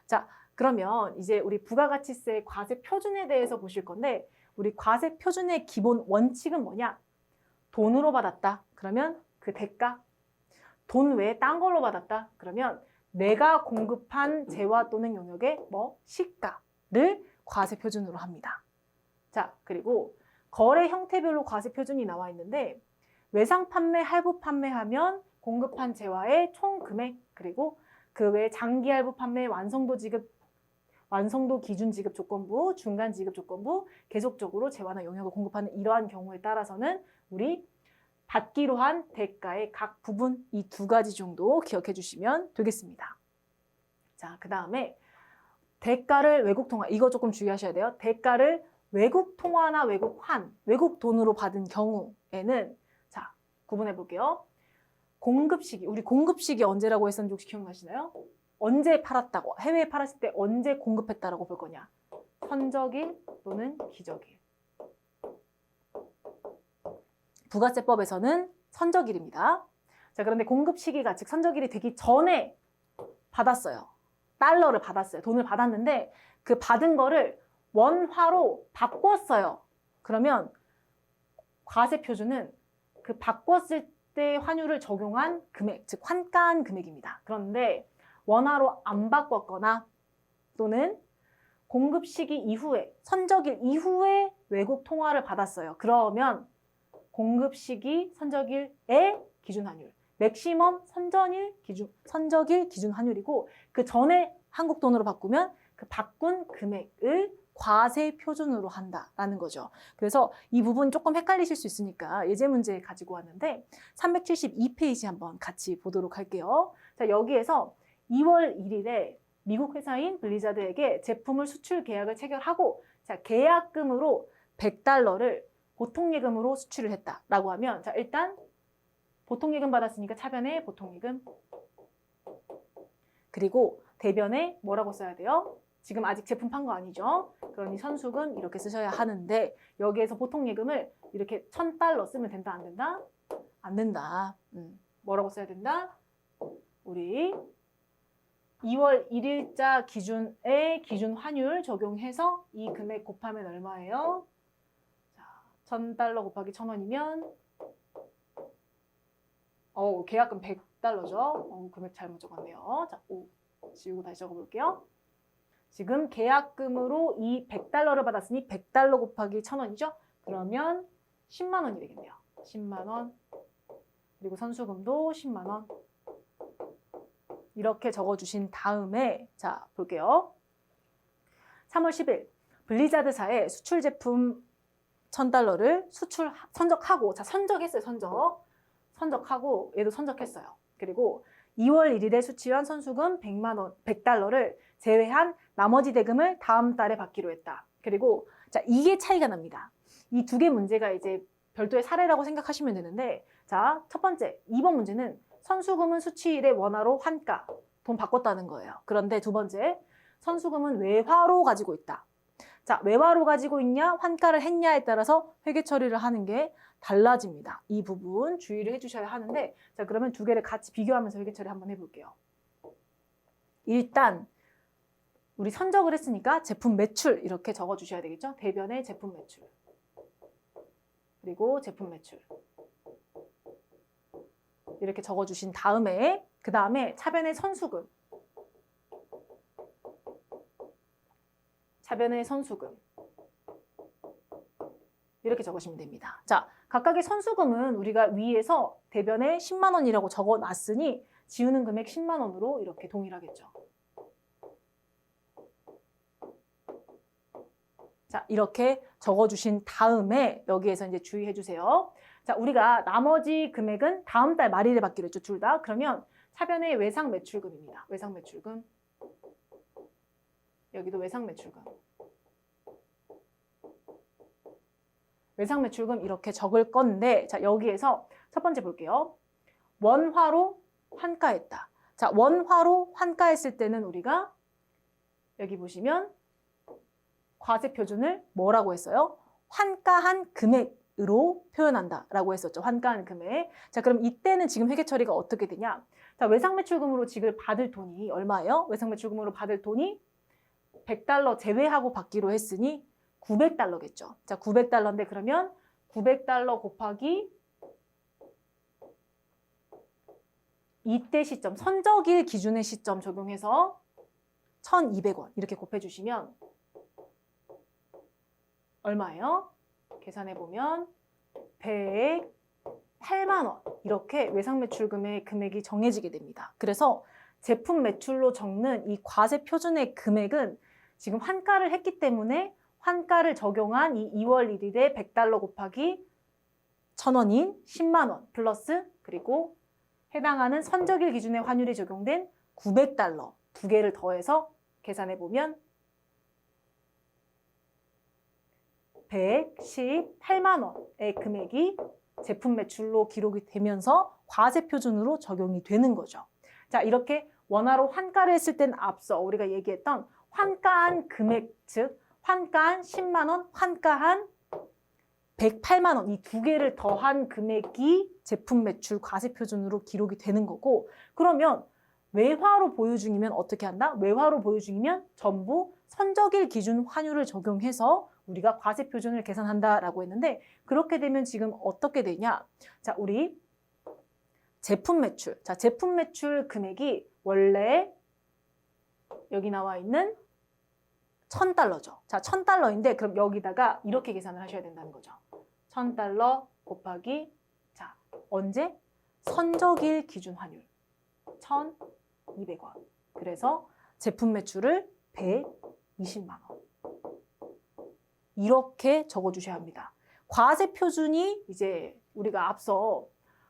A: 자, 그러면 이제 우리 부가가치세 과세 표준에 대해서 보실 건데 우리 과세 표준의 기본 원칙은 뭐냐? 돈으로 받았다. 그러면 그 대가, 돈 외에 딴 걸로 받았다. 그러면 내가 공급한 재화 또는 용역의 시가를 과세 표준으로 합니다. 자, 그리고 거래 형태별로 과세 표준이 나와 있는데 외상 판매, 할부 판매하면 공급한 재화의 총 금액 그리고 그 외에 장기 할부 판매, 완성도 기준 지급 조건부, 중간 지급 조건부, 계속적으로 재화나 용역을 공급하는 이러한 경우에 따라서는 우리 받기로 한 대가의 각 부분 이 두 가지 정도 기억해 주시면 되겠습니다. 자, 그 다음에 대가를 외국 통화, 이거 조금 주의하셔야 돼요. 대가를 외국 통화나 외국 돈으로 받은 경우에는 자, 구분해 볼게요. 공급 시기, 우리 공급 시기 언제라고 했었는지 혹시 기억나시나요? 언제 팔았다고, 해외에 팔았을 때 언제 공급했다라고 볼 거냐? 선적일 또는 기적일. 부가세법에서는 선적일입니다. 자, 그런데 공급 시기가 즉 선적일이 되기 전에 받았어요. 달러를 받았어요. 돈을 받았는데 그 받은 거를 원화로 바꿨어요. 그러면 과세 표준은 그 바꿨을 때 환율을 적용한 금액, 즉 환가한 금액입니다. 그런데 원화로 안 바꿨거나 또는 공급 시기 이후에, 선적일 이후에 외국 통화를 받았어요. 그러면 공급 시기 선적일의 기준 환율, 맥시멈 선적일 기준 환율이고 그 전에 한국 돈으로 바꾸면 그 바꾼 금액을 과세 표준으로 한다라는 거죠. 그래서 이 부분 조금 헷갈리실 수 있으니까 예제 문제 가지고 왔는데 372페이지 한번 같이 보도록 할게요. 자, 여기에서 2월 1일에 미국 회사인 블리자드에게 제품을 수출 계약을 체결하고 자, 계약금으로 $100를 보통예금으로 수출을 했다라고 하면 자, 일단 보통예금 받았으니까 차변에 보통예금 그리고 대변에 뭐라고 써야 돼요? 지금 아직 제품 판 거 아니죠? 그러니 선수금 이렇게 쓰셔야 하는데 여기에서 보통예금을 이렇게 $1,000 쓰면 된다 안 된다? 안 된다. 뭐라고 써야 된다? 우리 2월 1일자 기준의 기준 환율 적용해서 이 금액 곱하면 얼마예요? 자, $1,000 곱하기 1,000원이면 계약금 $100죠? 금액 잘못 적었네요. 자, 지우고 다시 적어볼게요. 지금 계약금으로 이 $100를 받았으니 $100 곱하기 1,000원이죠? 그러면 10만 원이 되겠네요. 10만 원. 그리고 선수금도 10만 원. 이렇게 적어주신 다음에 자 볼게요. 3월 10일 블리자드사의 수출 제품 $1,000를 선적하고 자 선적했어요. 선적하고 얘도 선적했어요. 그리고 2월 1일에 수취한 선수금 100달러를 제외한 나머지 대금을 다음 달에 받기로 했다. 그리고 자, 이게 차이가 납니다. 이 두 개 문제가 이제 별도의 사례라고 생각하시면 되는데, 자, 첫 번째, 2번 문제는 선수금은 수취일에 원화로 환가, 돈 바꿨다는 거예요. 그런데 두 번째, 선수금은 외화로 가지고 있다. 자, 외화로 가지고 있냐, 환가를 했냐에 따라서 회계 처리를 하는 게 달라집니다. 이 부분 주의를 해주셔야 하는데, 자, 그러면 두 개를 같이 비교하면서 회계 처리 한번 해볼게요. 일단 우리 선적을 했으니까 제품 매출 이렇게 적어주셔야 되겠죠? 대변의 제품 매출. 그리고 제품 매출. 이렇게 적어주신 다음에 그 다음에 차변의 선수금. 차변의 선수금. 이렇게 적으시면 됩니다. 자, 각각의 선수금은 우리가 위에서 대변에 10만 원이라고 적어놨으니 지우는 금액 10만 원으로 이렇게 동일하겠죠. 자, 이렇게 적어주신 다음에 여기에서 이제 주의해 주세요. 자, 우리가 나머지 금액은 다음 달 말일에 받기로 했죠, 둘 다. 그러면 차변의 외상 매출금입니다. 외상 매출금. 여기도 외상 매출금. 외상 매출금 이렇게 적을 건데, 자, 여기에서 첫 번째 볼게요. 원화로 환가했다. 자, 원화로 환가했을 때는 우리가 여기 보시면 과세 표준을 뭐라고 했어요? 환가한 금액으로 표현한다라고 했었죠. 환가한 금액. 자, 그럼 이때는 지금 회계 처리가 어떻게 되냐? 자, 외상 매출금으로 지금 받을 돈이 얼마예요? 외상 매출금으로 받을 돈이 100달러 제외하고 받기로 했으니 900달러겠죠. 자, 900달러인데 그러면 900달러 곱하기 이때 시점, 선적일 기준의 시점 적용해서 1,200원 이렇게 곱해주시면 얼마예요? 계산해보면 108만 원 이렇게 외상 매출금의 금액이 정해지게 됩니다. 그래서 제품 매출로 적는 이 과세 표준의 금액은 지금 환가를 했기 때문에 환가를 적용한 이 2월 1일에 100달러 곱하기 1,000원인 10만 원 플러스 그리고 해당하는 선적일 기준의 환율이 적용된 900달러 두 개를 더해서 계산해보면 118만 원의 금액이 제품 매출로 기록이 되면서 과세 표준으로 적용이 되는 거죠. 자, 이렇게 원화로 환가를 했을 때는 앞서 우리가 얘기했던 환가한 금액, 즉 환가한 10만 원, 환가한 108만 원 이 두 개를 더한 금액이 제품 매출 과세 표준으로 기록이 되는 거고, 그러면 외화로 보유 중이면 어떻게 한다? 외화로 보유 중이면 전부 선적일 기준 환율을 적용해서 우리가 과세 표준을 계산한다라고 했는데, 그렇게 되면 지금 어떻게 되냐? 자, 우리 제품 매출. 자, 제품 매출 금액이 원래 여기 나와 있는 1,000달러죠. 자, 1,000달러인데 그럼 여기다가 이렇게 계산을 하셔야 된다는 거죠. 1,000달러 곱하기 자, 언제? 선적일 기준 환율 1,200원. 그래서 제품 매출을 120만 원. 이렇게 적어주셔야 합니다. 과세 표준이 이제 우리가 앞서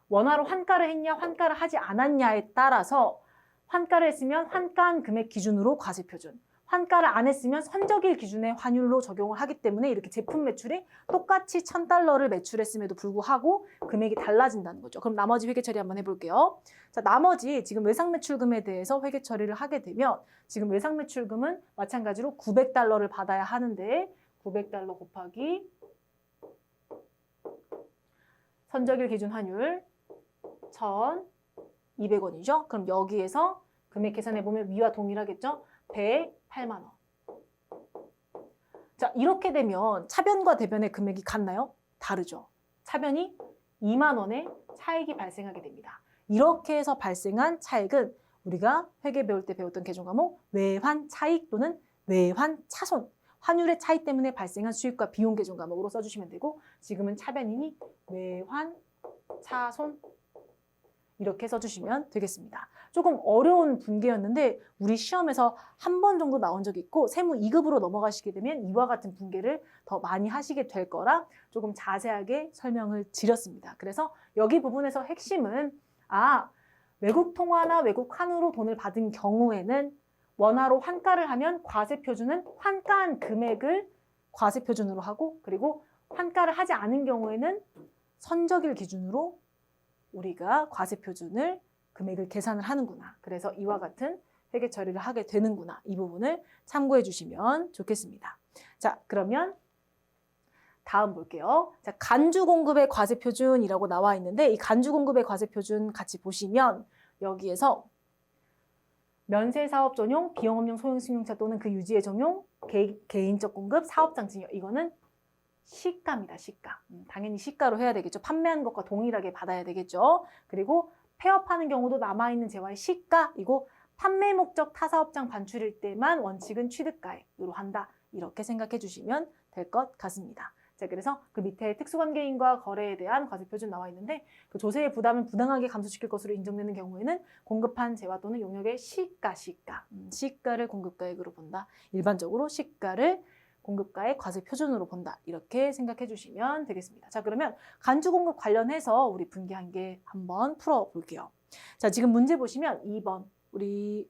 A: 원화로 환가를 했냐 환가를 하지 않았냐에 따라서 환가를 했으면 환가한 금액 기준으로 과세 표준, 환가를 안 했으면 선적일 기준의 환율로 적용을 하기 때문에 이렇게 제품 매출이 똑같이 1,000달러를 매출했음에도 불구하고 금액이 달라진다는 거죠. 그럼 나머지 회계 처리 한번 해볼게요. 자, 나머지 지금 외상 매출금에 대해서 회계 처리를 하게 되면 지금 외상 매출금은 마찬가지로 900달러를 받아야 하는데 900달러 곱하기 선적일 기준 환율 1,200원이죠. 그럼 여기에서 금액 계산해보면 위와 동일하겠죠? 108만 원. 자, 이렇게 되면 차변과 대변의 금액이 같나요? 다르죠. 차변이 2만 원의 차익이 발생하게 됩니다. 이렇게 해서 발생한 차익은 우리가 회계 배울 때 배웠던 개정 과목 외환 차익 또는 외환 차손, 환율의 차이 때문에 발생한 수익과 비용 개정 과목으로 써주시면 되고, 지금은 차변이니 외환 차손 이렇게 써주시면 되겠습니다. 조금 어려운 분계였는데 우리 시험에서 한 번 정도 나온 적이 있고 세무 2급으로 넘어가시게 되면 이와 같은 분계를 더 많이 하시게 될 거라 조금 자세하게 설명을 드렸습니다. 그래서 여기 부분에서 핵심은 외국 통화나 외국 환으로 돈을 받은 경우에는 원화로 환가를 하면 과세표준은 환가한 금액을 과세표준으로 하고, 그리고 환가를 하지 않은 경우에는 선적일 기준으로 우리가 과세표준을 금액을 계산을 하는구나. 그래서 이와 같은 회계 처리를 하게 되는구나. 이 부분을 참고해 주시면 좋겠습니다. 자, 그러면 다음 볼게요. 자, 간주공급의 과세표준이라고 나와 있는데 이 간주공급의 과세표준 같이 보시면 여기에서 면세사업 전용, 비영업용 소형승용차 또는 그 유지의 전용, 개인적 공급, 사업장 증여. 이거는 시가입니다. 시가. 당연히 시가로 해야 되겠죠. 판매한 것과 동일하게 받아야 되겠죠. 그리고 폐업하는 경우도 남아있는 재화의 시가이고 판매 목적 타사업장 반출일 때만 원칙은 취득가액으로 한다. 이렇게 생각해 주시면 될 것 같습니다. 자, 그래서 그 밑에 특수관계인과 거래에 대한 과세표준 나와 있는데 그 조세의 부담을 부당하게 감소시킬 것으로 인정되는 경우에는 공급한 재화 또는 용역의 시가를 공급가액으로 본다. 일반적으로 시가를 공급가의 과세표준으로 본다. 이렇게 생각해 주시면 되겠습니다. 자, 그러면 간주공급 관련해서 우리 분기 한 개 한번 풀어볼게요. 자, 지금 문제 보시면 2번 우리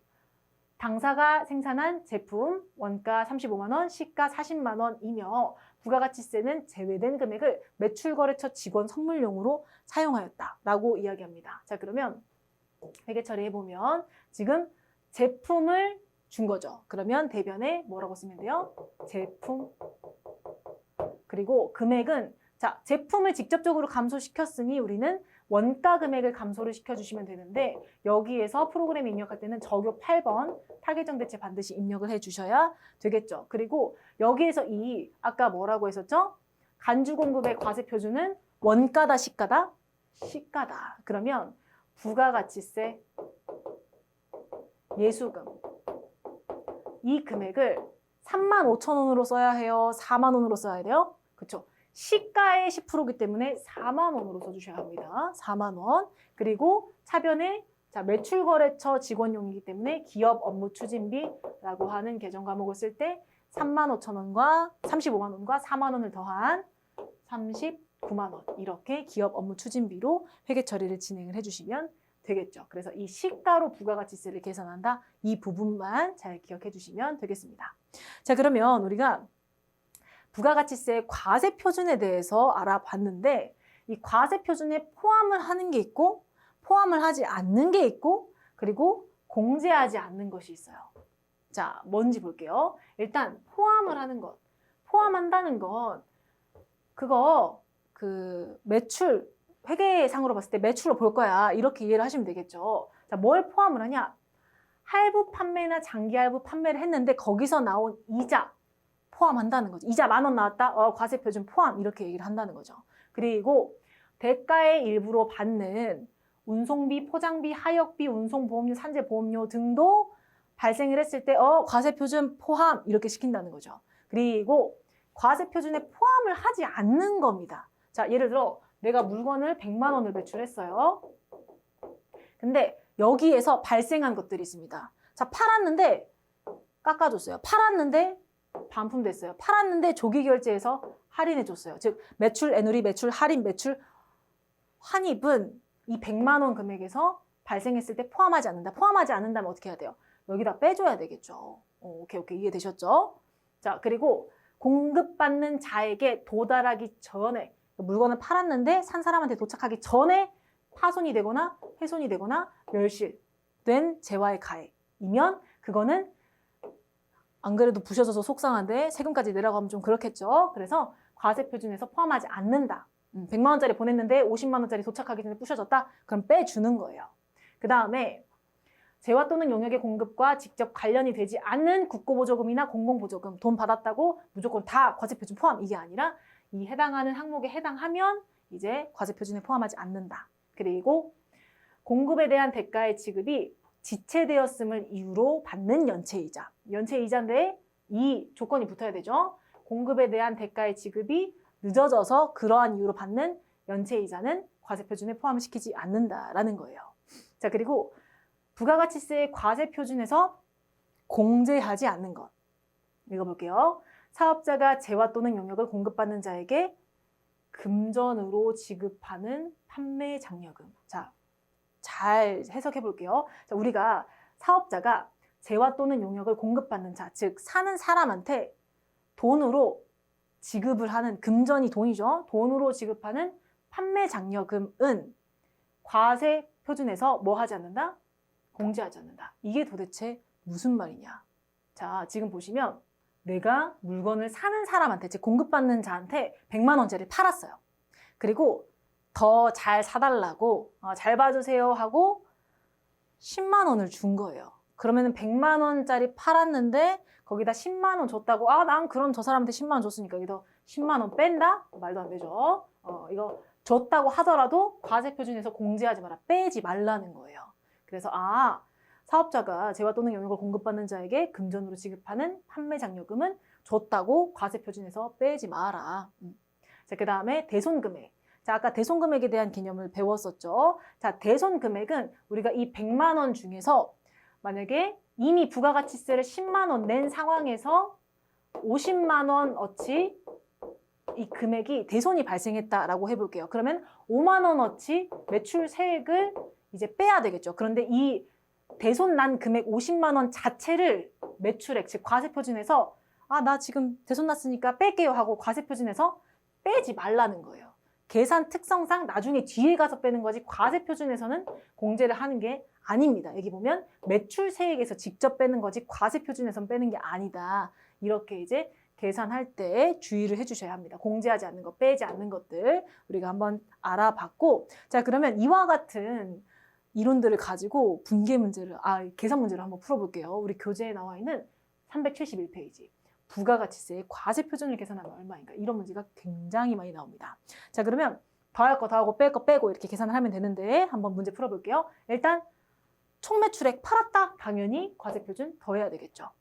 A: 당사가 생산한 제품 원가 35만 원, 시가 40만 원이며 부가가치세는 제외된 금액을 매출거래처 직원 선물용으로 사용하였다라고 이야기합니다. 자, 그러면 회계 처리해보면 지금 제품을 준 거죠. 그러면 대변에 뭐라고 쓰면 돼요? 제품. 그리고 금액은 자, 제품을 직접적으로 감소시켰으니 우리는 원가 금액을 감소를 시켜주시면 되는데 여기에서 프로그램에 입력할 때는 저교 8번 타개정 대체 반드시 입력을 해주셔야 되겠죠. 그리고 여기에서 이 아까 뭐라고 했었죠? 간주공급의 과세표준은 원가다, 시가다? 시가다. 그러면 부가가치세, 예수금 이 금액을 35,000원으로 써야 해요? 4만 원으로 써야 돼요? 그렇죠? 시가의 10%이기 때문에 4만 원으로 써주셔야 합니다. 4만 원. 그리고 차변에 자, 매출거래처 직원용이기 때문에 기업 업무 추진비라고 하는 계정 과목을 쓸 때 35,000원과 35만 원과 4만 원을 더한 39만 원. 이렇게 기업 업무 추진비로 회계 처리를 진행을 해주시면 되겠죠. 그래서 이 시가로 부가가치세를 계산한다. 이 부분만 잘 기억해 주시면 되겠습니다. 자, 그러면 우리가 부가가치세 과세표준에 대해서 알아봤는데 이 과세표준에 포함을 하는 게 있고 포함을 하지 않는 게 있고 그리고 공제하지 않는 것이 있어요. 자, 뭔지 볼게요. 일단 포함을 하는 것. 포함한다는 건 그거 그 매출 회계상으로 봤을 때 매출로 볼 거야. 이렇게 이해를 하시면 되겠죠. 자, 뭘 포함을 하냐? 할부 판매나 장기 할부 판매를 했는데 거기서 나온 이자 포함한다는 거죠. 이자 10,000원 나왔다? 과세표준 포함. 이렇게 얘기를 한다는 거죠. 그리고 대가의 일부로 받는 운송비, 포장비, 하역비, 운송보험료, 산재보험료 등도 발생을 했을 때 과세표준 포함 이렇게 시킨다는 거죠. 그리고 과세표준에 포함을 하지 않는 겁니다. 자, 예를 들어 내가 물건을 100만 원을 매출했어요. 근데 여기에서 발생한 것들이 있습니다. 자, 팔았는데 깎아줬어요. 팔았는데 반품됐어요. 팔았는데 조기 결제해서 할인해줬어요. 즉 매출 애누리, 매출 할인, 매출 환입은 이 100만 원 금액에서 발생했을 때 포함하지 않는다. 포함하지 않는다면 어떻게 해야 돼요? 여기다 빼줘야 되겠죠. 오케이 이해되셨죠? 자, 그리고 공급받는 자에게 도달하기 전에 물건을 팔았는데 산 사람한테 도착하기 전에 파손이 되거나 훼손이 되거나 멸실된 재화의 가액이면 그거는 안 그래도 부셔져서 속상한데 세금까지 내라고 하면 좀 그렇겠죠. 그래서 과세표준에서 포함하지 않는다. 100만 원짜리 보냈는데 50만 원짜리 도착하기 전에 부셔졌다? 그럼 빼주는 거예요. 그 다음에 재화 또는 용역의 공급과 직접 관련이 되지 않는 국고보조금이나 공공보조금 돈 받았다고 무조건 다 과세표준 포함 이게 아니라 이 해당하는 항목에 해당하면 이제 과세표준에 포함하지 않는다. 그리고 공급에 대한 대가의 지급이 지체되었음을 이유로 받는 연체이자. 연체이자인데 이 조건이 붙어야 되죠. 공급에 대한 대가의 지급이 늦어져서 그러한 이유로 받는 연체이자는 과세표준에 포함시키지 않는다라는 거예요. 자, 그리고 부가가치세의 과세표준에서 공제하지 않는 것. 읽어볼게요. 사업자가 재화 또는 용역을 공급받는 자에게 금전으로 지급하는 판매 장려금. 자, 잘 해석해 볼게요. 자, 우리가 사업자가 재화 또는 용역을 공급받는 자, 즉 사는 사람한테 돈으로 지급을 하는, 금전이 돈이죠. 돈으로 지급하는 판매 장려금은 과세 표준에서 뭐 하지 않는다? 공제하지 않는다. 이게 도대체 무슨 말이냐? 자, 지금 보시면 내가 물건을 사는 사람한테, 즉 공급받는 자한테 100만 원짜리 팔았어요. 그리고 더 잘 사달라고 잘 봐주세요 하고 10만 원을 준 거예요. 그러면 100만 원짜리 팔았는데 거기다 10만 원 줬다고, 난 그럼 저 사람한테 10만 원 줬으니까 여기서 10만 원 뺀다? 말도 안 되죠. 이거 줬다고 하더라도 과세 표준에서 공제하지 마라, 빼지 말라는 거예요. 그래서 사업자가 재화 또는 용역을 공급받는 자에게 금전으로 지급하는 판매 장려금은 줬다고 과세 표준에서 빼지 마라. 자, 그 다음에 대손금액. 자, 아까 대손금액에 대한 개념을 배웠었죠. 자, 대손금액은 우리가 이 100만 원 중에서 만약에 이미 부가가치세를 10만 원 낸 상황에서 50만 원어치 이 금액이 대손이 발생했다라고 해볼게요. 그러면 5만 원어치 매출세액을 이제 빼야 되겠죠. 그런데 이 대손 난 금액 50만 원 자체를 매출액, 즉 과세표준에서 나 지금 대손 났으니까 뺄게요 하고 과세표준에서 빼지 말라는 거예요. 계산 특성상 나중에 뒤에 가서 빼는 거지 과세표준에서는 공제를 하는 게 아닙니다. 여기 보면 매출세액에서 직접 빼는 거지 과세표준에선 빼는 게 아니다. 이렇게 이제 계산할 때 주의를 해주셔야 합니다. 공제하지 않는 것, 빼지 않는 것들 우리가 한번 알아봤고, 자, 그러면 이와 같은 이론들을 가지고 분계 문제를, 계산 문제를 한번 풀어볼게요. 우리 교재에 나와 있는 371페이지. 부가가치세의 과세표준을 계산하면 얼마인가? 이런 문제가 굉장히 많이 나옵니다. 자, 그러면 더할 거 더하고 뺄 거 빼고 이렇게 계산을 하면 되는데 한번 문제 풀어볼게요. 일단 총 매출액 팔았다? 당연히 과세표준 더해야 되겠죠.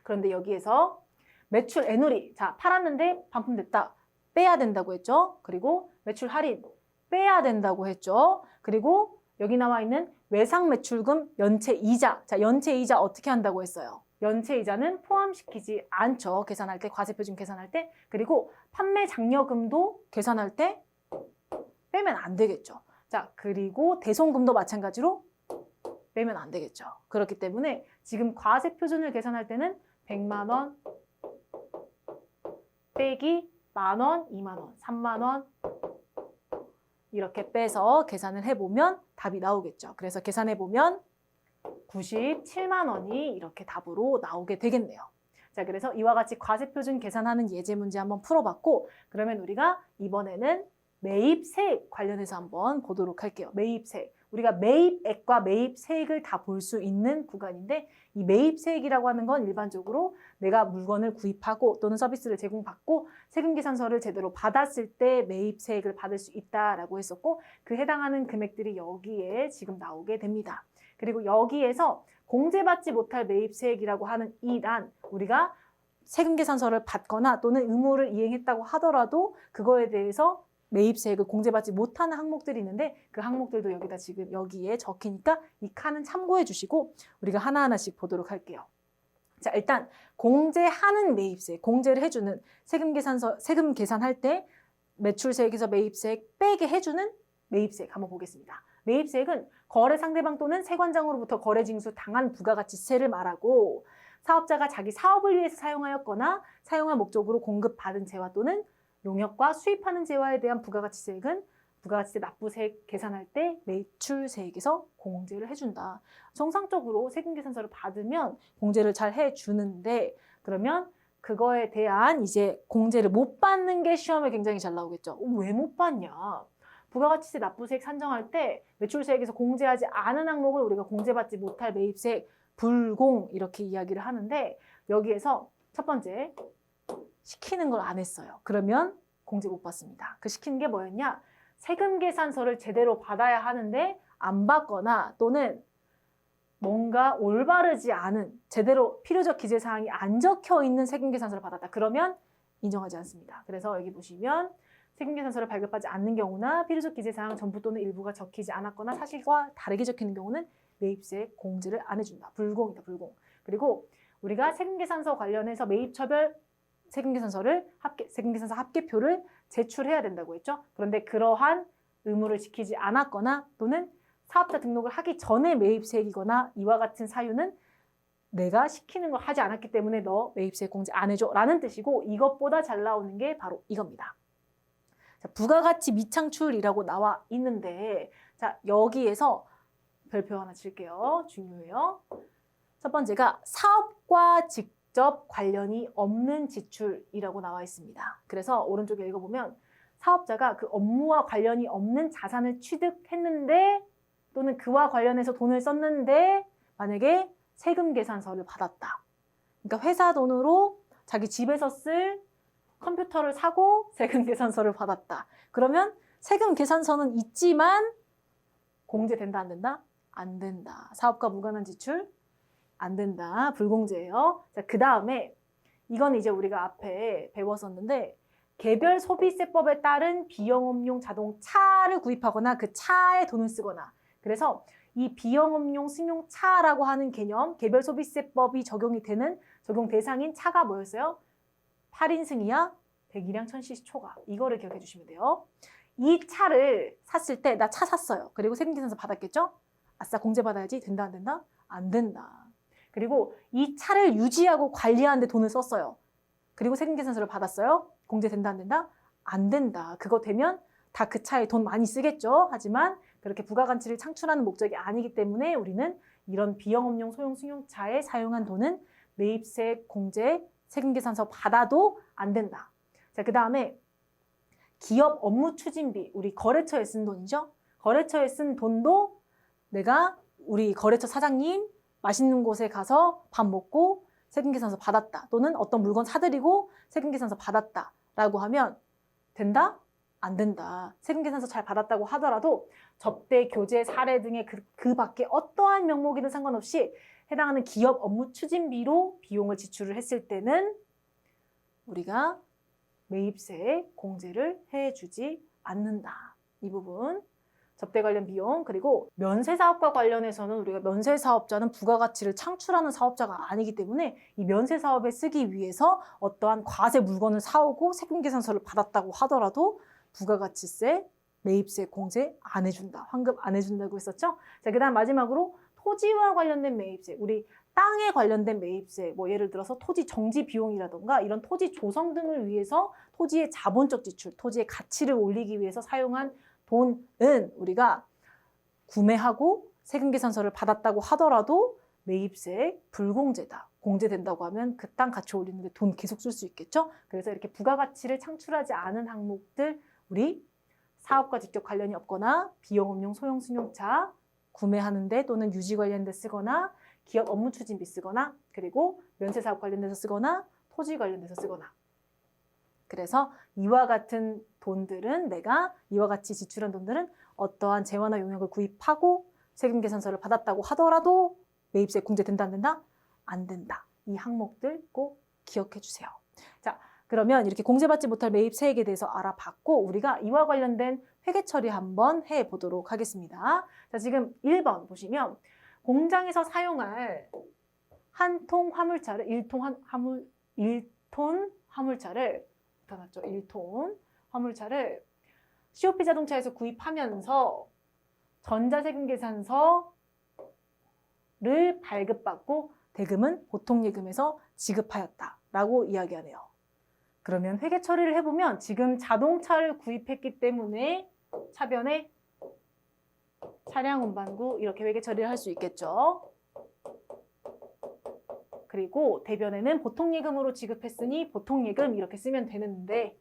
A: 그런데 여기에서 매출 애누리, 자, 팔았는데 반품됐다. 빼야 된다고 했죠. 그리고 매출 할인 빼야 된다고 했죠. 그리고 여기 나와 있는 외상 매출금 연체 이자. 자, 연체 이자 어떻게 한다고 했어요? 연체 이자는 포함시키지 않죠. 계산할 때, 과세표준 계산할 때. 그리고 판매 장려금도 계산할 때 빼면 안 되겠죠. 자, 그리고 대손금도 마찬가지로 빼면 안 되겠죠. 그렇기 때문에 지금 과세표준을 계산할 때는 100만 원 빼기 만원, 2만 원, 3만 원 이렇게 빼서 계산을 해보면 답이 나오겠죠. 그래서 계산해보면 97만 원이 이렇게 답으로 나오게 되겠네요. 자, 그래서 이와 같이 과세표준 계산하는 예제 문제 한번 풀어봤고, 그러면 우리가 이번에는 매입세액 관련해서 한번 보도록 할게요. 매입세액. 우리가 매입액과 매입세액을 다 볼 수 있는 구간인데, 이 매입세액이라고 하는 건 일반적으로 내가 물건을 구입하고 또는 서비스를 제공받고 세금계산서를 제대로 받았을 때 매입세액을 받을 수 있다라고 했었고, 그 해당하는 금액들이 여기에 지금 나오게 됩니다. 그리고 여기에서 공제받지 못할 매입세액이라고 하는 이 란, 우리가 세금계산서를 받거나 또는 의무를 이행했다고 하더라도 그거에 대해서 매입세액을 공제받지 못하는 항목들이 있는데 그 항목들도 여기다 지금 여기에 적히니까 이 칸은 참고해 주시고 우리가 하나하나씩 보도록 할게요. 자, 일단 공제하는 매입세액, 공제를 해주는 세금계산서, 세금 계산할 때 매출세액에서 매입세액 빼게 해주는 매입세액 한번 보겠습니다. 매입세액은 거래 상대방 또는 세관장으로부터 거래징수 당한 부가가치세를 말하고, 사업자가 자기 사업을 위해서 사용하였거나 사용할 목적으로 공급받은 재화 또는 용역과 수입하는 재화에 대한 부가가치세액은 부가가치세 납부세액 계산할 때 매출세액에서 공제를 해준다. 정상적으로 세금계산서를 받으면 공제를 잘 해주는데, 그러면 그거에 대한 이제 공제를 못 받는 게 시험에 굉장히 잘 나오겠죠. 왜 못 받냐? 부가가치세 납부세액 산정할 때 매출세액에서 공제하지 않은 항목을 우리가 공제받지 못할 매입세액 불공 이렇게 이야기를 하는데, 여기에서 첫 번째 시키는 걸 안 했어요. 그러면 공제 못 받습니다. 그 시키는 게 뭐였냐? 세금계산서를 제대로 받아야 하는데 안 받거나 또는 뭔가 올바르지 않은, 제대로 필요적 기재사항이 안 적혀 있는 세금계산서를 받았다. 그러면 인정하지 않습니다. 그래서 여기 보시면 세금계산서를 발급하지 않는 경우나 필요적 기재사항 전부 또는 일부가 적히지 않았거나 사실과 다르게 적히는 경우는 매입세액 공제를 안 해준다. 불공이다, 불공. 그리고 우리가 세금계산서 관련해서 매입처별 세금계산서 합계표를 제출해야 된다고 했죠. 그런데 그러한 의무를 지키지 않았거나 또는 사업자 등록을 하기 전에 매입세액이거나 이와 같은 사유는 내가 시키는 걸 하지 않았기 때문에 너 매입세액 공제 안 해줘 라는 뜻이고, 이것보다 잘 나오는 게 바로 이겁니다. 자, 부가가치 미창출이라고 나와 있는데, 자, 여기에서 별표 하나 칠게요. 중요해요. 첫 번째가 사업과 직접 관련이 없는 지출이라고 나와 있습니다. 그래서 오른쪽에 읽어보면 사업자가 그 업무와 관련이 없는 자산을 취득했는데 또는 그와 관련해서 돈을 썼는데 만약에 세금 계산서를 받았다. 그러니까 회사 돈으로 자기 집에서 쓸 컴퓨터를 사고 세금 계산서를 받았다. 그러면 세금 계산서는 있지만 공제된다, 안 된다? 안 된다. 사업과 무관한 지출 안 된다. 불공제예요. 자, 그 다음에 이건 이제 우리가 앞에 배웠었는데, 개별 소비세법에 따른 비영업용 자동차를 구입하거나 그 차에 돈을 쓰거나, 그래서 이 비영업용 승용차라고 하는 개념, 개별 소비세법이 적용이 되는 적용 대상인 차가 뭐였어요? 8인승 이하 100이량 1000cc 초과. 이거를 기억해 주시면 돼요. 이 차를 샀을 때 나 차 샀어요. 그리고 세금계산서 받았겠죠? 아싸, 공제 받아야지. 된다, 안 된다? 안 된다. 그리고 이 차를 유지하고 관리하는 데 돈을 썼어요. 그리고 세금계산서를 받았어요. 공제된다, 안 된다? 안 된다. 그거 되면 다 그 차에 돈 많이 쓰겠죠. 하지만 그렇게 부가가치를 창출하는 목적이 아니기 때문에 우리는 이런 비영업용 소형 승용차에 사용한 돈은 매입세 공제 세금계산서 받아도 안 된다. 자, 그 다음에 기업 업무 추진비, 우리 거래처에 쓴 돈이죠. 거래처에 쓴 돈도 내가 우리 거래처 사장님 맛있는 곳에 가서 밥 먹고 세금계산서 받았다. 또는 어떤 물건 사드리고 세금계산서 받았다. 라고 하면 된다? 안 된다. 세금계산서 잘 받았다고 하더라도 접대, 교재, 사례 등의 그 밖에 어떠한 명목이든 상관없이 해당하는 기업 업무 추진비로 비용을 지출을 했을 때는 우리가 매입세 공제를 해주지 않는다. 이 부분. 접대 관련 비용, 그리고 면세사업과 관련해서는 우리가 면세사업자는 부가가치를 창출하는 사업자가 아니기 때문에 이 면세사업에 쓰기 위해서 어떠한 과세 물건을 사오고 세금계산서를 받았다고 하더라도 부가가치세, 매입세 공제 안 해준다. 환급 안 해준다고 했었죠? 자, 그 다음 마지막으로 토지와 관련된 매입세, 우리 땅에 관련된 매입세, 뭐 예를 들어서 토지 정지 비용이라던가 이런 토지 조성 등을 위해서 토지의 자본적 지출, 토지의 가치를 올리기 위해서 사용한 돈은 우리가 구매하고 세금계산서를 받았다고 하더라도 매입세 불공제다. 공제된다고 하면 그 땅 가치 올리는데 돈 계속 쓸 수 있겠죠? 그래서 이렇게 부가가치를 창출하지 않은 항목들, 우리 사업과 직접 관련이 없거나 비영업용 소형 승용차 구매하는데 또는 유지 관련돼 쓰거나 기업 업무 추진비 쓰거나 그리고 면세사업 관련돼서 쓰거나 토지 관련돼서 쓰거나, 그래서 이와 같은 돈들은 내가 이와 같이 지출한 돈들은 어떠한 재화나 용역을 구입하고 세금계산서를 받았다고 하더라도 매입세 공제된다, 안 된다? 안 된다. 이 항목들 꼭 기억해 주세요. 자, 그러면 이렇게 공제받지 못할 매입세액에 대해서 알아봤고 우리가 이와 관련된 회계 처리 한번 해보도록 하겠습니다. 자, 지금 1번 보시면 공장에서 사용할 한 통 화물차를 1톤 화물차를 나타났죠. 1톤 화물차를 COP 자동차에서 구입하면서 전자세금계산서를 발급받고 대금은 보통예금에서 지급하였다라고 이야기하네요. 그러면 회계 처리를 해보면 지금 자동차를 구입했기 때문에 차변에 차량 운반구 이렇게 회계 처리를 할 수 있겠죠. 그리고 대변에는 보통예금으로 지급했으니 보통예금 이렇게 쓰면 되는데,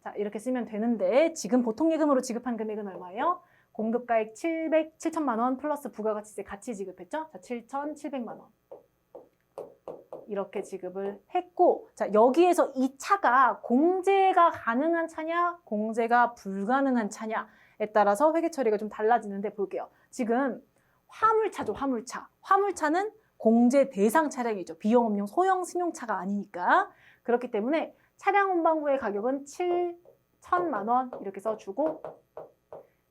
A: 자, 이렇게 쓰면 되는데 지금 보통예금으로 지급한 금액은 얼마예요? 공급가액 7천만 원 플러스 부가가치세 같이 지급했죠? 자, 7,700만 원. 이렇게 지급을 했고, 자, 여기에서 이 차가 공제가 가능한 차냐, 공제가 불가능한 차냐에 따라서 회계 처리가 좀 달라지는데 볼게요. 지금 화물차죠, 화물차. 화물차는 공제 대상 차량이죠. 비영업용 소형 승용차가 아니니까. 그렇기 때문에 차량 운반구의 가격은 7천만 원 이렇게 써주고,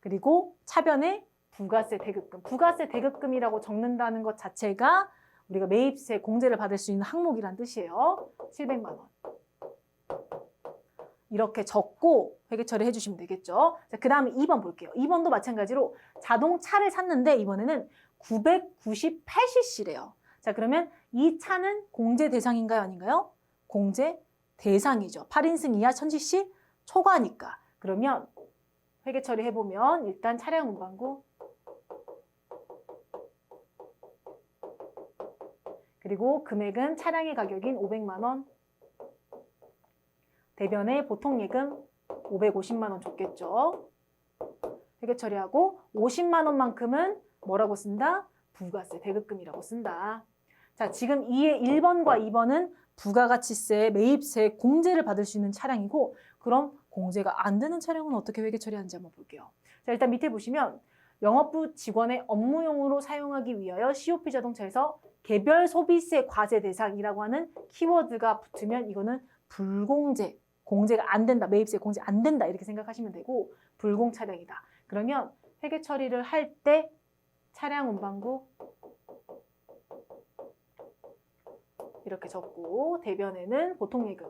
A: 그리고 차변에 부가세 대급금. 부가세 대급금이라고 적는다는 것 자체가 우리가 매입세 공제를 받을 수 있는 항목이란 뜻이에요. 700만 원. 이렇게 적고 회계 처리해 주시면 되겠죠. 자, 그 다음에 2번 볼게요. 2번도 마찬가지로 자동차를 샀는데 이번에는 998cc래요. 자, 그러면 이 차는 공제 대상인가요? 아닌가요? 공제 대상이죠. 8인승 이하 1000cc 초과니까. 그러면 회계 처리해보면 일단 차량 운반구 그리고 금액은 차량의 가격인 500만 원 대변에 보통 예금 550만 원 줬겠죠. 회계 처리하고 50만 원만큼은 뭐라고 쓴다? 부가세 대급금이라고 쓴다. 자, 지금 이에 1번과 2번은 부가가치세, 매입세, 공제를 받을 수 있는 차량이고 그럼 공제가 안 되는 차량은 어떻게 회계 처리하는지 한번 볼게요. 자, 일단 밑에 보시면 영업부 직원의 업무용으로 사용하기 위하여 COP 자동차에서 개별 소비세 과세 대상이라고 하는 키워드가 붙으면 이거는 불공제, 공제가 안 된다, 매입세 공제 안 된다 이렇게 생각하시면 되고 불공 차량이다. 그러면 회계 처리를 할 때 차량 운반구 이렇게 적고 대변에는 보통예금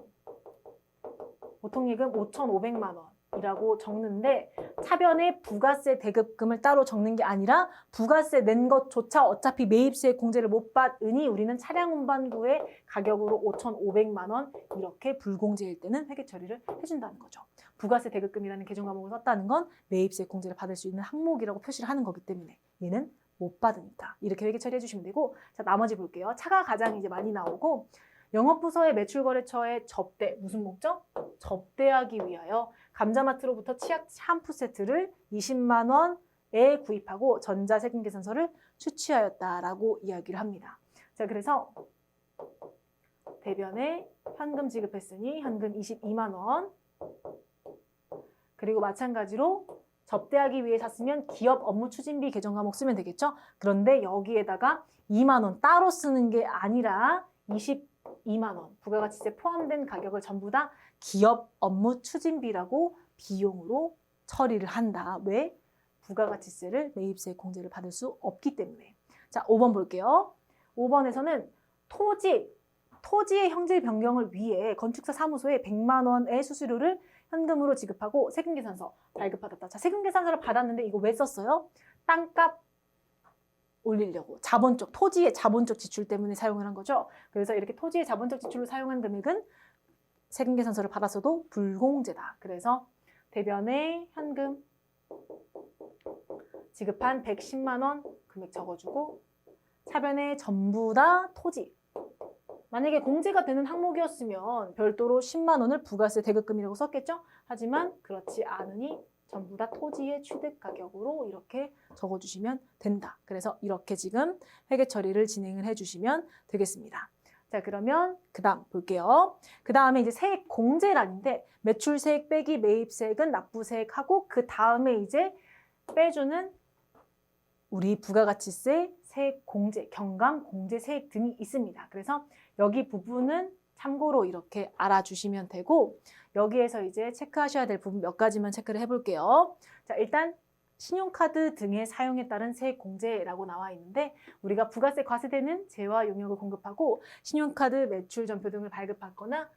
A: 5,500만 원이라고 적는데 차변에 부가세 대급금을 따로 적는 게 아니라 부가세 낸 것조차 어차피 매입세 공제를 못 받으니 우리는 차량 운반구의 가격으로 5,500만 원 이렇게 불공제일 때는 회계 처리를 해준다는 거죠. 부가세 대급금이라는 개정 과목을 썼다는 건 매입세 공제를 받을 수 있는 항목이라고 표시를 하는 거기 때문에 얘는 못 받으니까 이렇게 회계 처리해 주시면 되고 자 나머지 볼게요. 차가 가장 이제 많이 나오고 영업부서의 매출거래처의 접대 무슨 목적? 접대하기 위하여 감자마트로부터 치약 샴푸 세트를 20만 원에 구입하고 전자세금계산서를 추치하였다라고 이야기를 합니다. 자 그래서 대변에 현금 지급했으니 현금 22만 원 그리고 마찬가지로 접대하기 위해 샀으면 기업 업무 추진비 개정 과목 쓰면 되겠죠? 그런데 여기에다가 2만 원 따로 쓰는 게 아니라 22만 원 부가가치세 포함된 가격을 전부 다 기업 업무 추진비라고 비용으로 처리를 한다. 왜? 부가가치세를 매입세 공제를 받을 수 없기 때문에. 자, 5번 볼게요. 5번에서는 토지의 형질 변경을 위해 건축사 사무소에 100만 원의 수수료를 현금으로 지급하고 세금계산서 발급받았다. 자, 세금계산서를 받았는데 이거 왜 썼어요? 땅값 올리려고. 자본적, 토지의 자본적 지출 때문에 사용을 한 거죠. 그래서 이렇게 토지의 자본적 지출로 사용한 금액은 세금계산서를 받았어도 불공제다. 그래서 대변에 현금 지급한 110만 원 금액 적어주고 차변에 전부 다 토지. 만약에 공제가 되는 항목이었으면 별도로 10만 원을 부가세 대급금이라고 썼겠죠? 하지만 그렇지 않으니 전부 다 토지의 취득 가격으로 이렇게 적어주시면 된다. 그래서 이렇게 지금 회계 처리를 진행을 해주시면 되겠습니다. 자, 그러면 그 다음 볼게요. 그 다음에 이제 세액 공제란인데 매출세액 빼기 매입세액은 납부세액하고 그 다음에 이제 빼주는 우리 부가가치세, 세액 공제, 경감, 공제 세액 등이 있습니다. 그래서 여기 부분은 참고로 이렇게 알아주시면 되고 여기에서 이제 체크하셔야 될 부분 몇 가지만 체크를 해볼게요. 자, 일단 신용카드 등의 사용에 따른 세액 공제라고 나와 있는데 우리가 부가세 과세되는 재화 용역을 공급하고 신용카드 매출 전표 등을 발급받거나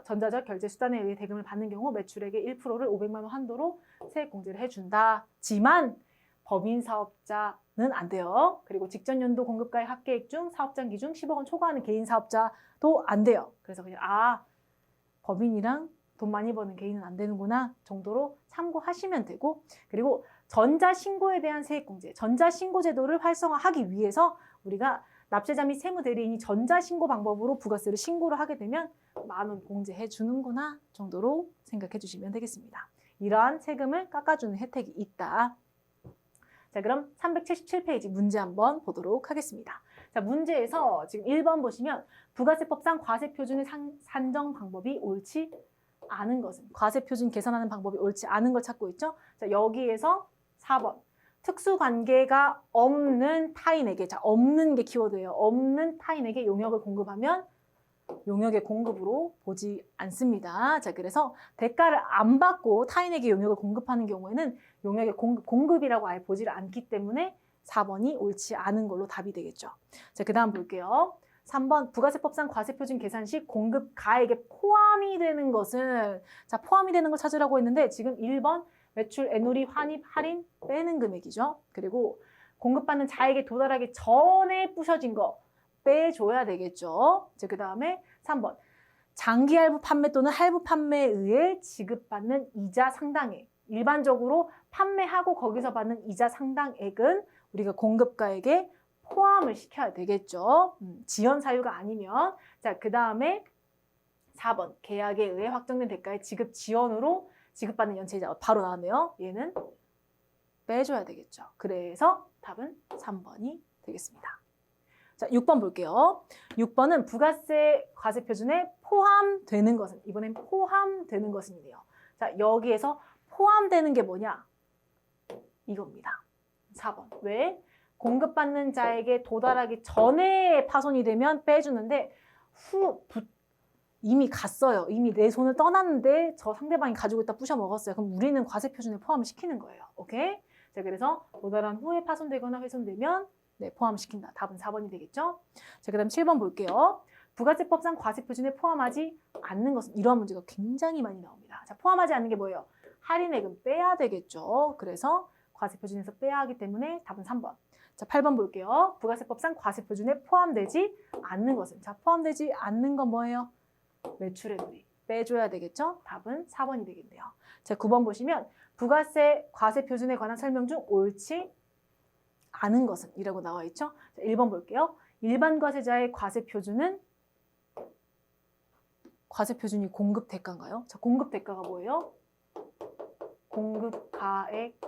A: 전자적 결제 수단에 의해 대금을 받는 경우 매출액의 1%를 500만 원 한도로 세액 공제를 해준다지만 법인 사업자는 안 돼요. 그리고 직전 연도 공급가의 합계액 중 사업장 기준 10억 원 초과하는 개인 사업자도 안 돼요. 그래서 그냥 법인이랑 돈 많이 버는 개인은 안 되는구나 정도로 참고하시면 되고 그리고 전자신고에 대한 세액공제, 전자신고제도를 활성화하기 위해서 우리가 납세자 및 세무대리인이 전자신고 방법으로 부가세를 신고를 하게 되면 10,000원 공제해 주는구나 정도로 생각해 주시면 되겠습니다. 이러한 세금을 깎아주는 혜택이 있다. 자, 그럼 377페이지 문제 한번 보도록 하겠습니다. 자, 문제에서 지금 1번 보시면 부가세법상 과세표준의 산정 방법이 옳지 않은 것은 과세표준 계산하는 방법이 옳지 않은 걸 찾고 있죠. 자, 여기에서 4번 특수관계가 없는 타인에게 없는 게 키워드예요. 없는 타인에게 용역을 공급하면 용역의 공급으로 보지 않습니다. 자, 그래서 대가를 안 받고 타인에게 용역을 공급하는 경우에는 용역의 공급이라고 아예 보지를 않기 때문에 4번이 옳지 않은 걸로 답이 되겠죠. 자, 그 다음 볼게요. 3번 부가세법상 과세표준 계산 시 공급가액에 포함이 되는 것은 자 포함이 되는 걸 찾으라고 했는데 지금 1번 매출, 애놀이, 환입, 할인 빼는 금액이죠. 그리고 공급받는 자에게 도달하기 전에 부셔진 거 빼줘야 되겠죠. 그 다음에 3번 장기 할부 판매 또는 할부 판매에 의해 지급받는 이자 상당액. 일반적으로 판매하고 거기서 받는 이자 상당액은 우리가 공급가액에 포함을 시켜야 되겠죠. 지연 사유가 아니면. 자, 그 다음에 4번 계약에 의해 확정된 대가의 지급 지연으로 지급받는 연체이자 바로 나왔네요. 얘는 빼줘야 되겠죠. 그래서 답은 3번이 되겠습니다. 자, 6번 볼게요. 6번은 부가세 과세표준에 포함되는 것은 이번엔 포함되는 것은이네요. 자, 여기에서 포함되는 게 뭐냐? 이겁니다. 4번. 왜? 공급받는 자에게 도달하기 전에 파손이 되면 빼주는데 이미 갔어요. 이미 내 손을 떠났는데 저 상대방이 가지고 있다 부셔 먹었어요. 그럼 우리는 과세표준에 포함을 시키는 거예요. 오케이? 자, 그래서 도달한 후에 파손되거나 훼손되면 네, 포함시킨다. 답은 4번이 되겠죠? 자, 그 다음 7번 볼게요. 부가세법상 과세표준에 포함하지 않는 것은 이러한 문제가 굉장히 많이 나옵니다. 자, 포함하지 않는 게 뭐예요? 할인액은 빼야 되겠죠. 그래서 과세표준에서 빼야 하기 때문에 답은 3번. 자, 8번 볼게요. 부가세법상 과세표준에 포함되지 않는 것은 자, 포함되지 않는 건 뭐예요? 매출의 누리. 빼줘야 되겠죠? 답은 4번이 되겠네요. 자, 9번 보시면 부가세 과세표준에 관한 설명 중 옳지 않은 것은 이라고 나와 있죠. 자, 1번 볼게요. 일반 과세자의 과세표준은 과세표준이 공급 대가인가요? 자, 공급 대가가 뭐예요? 공급가액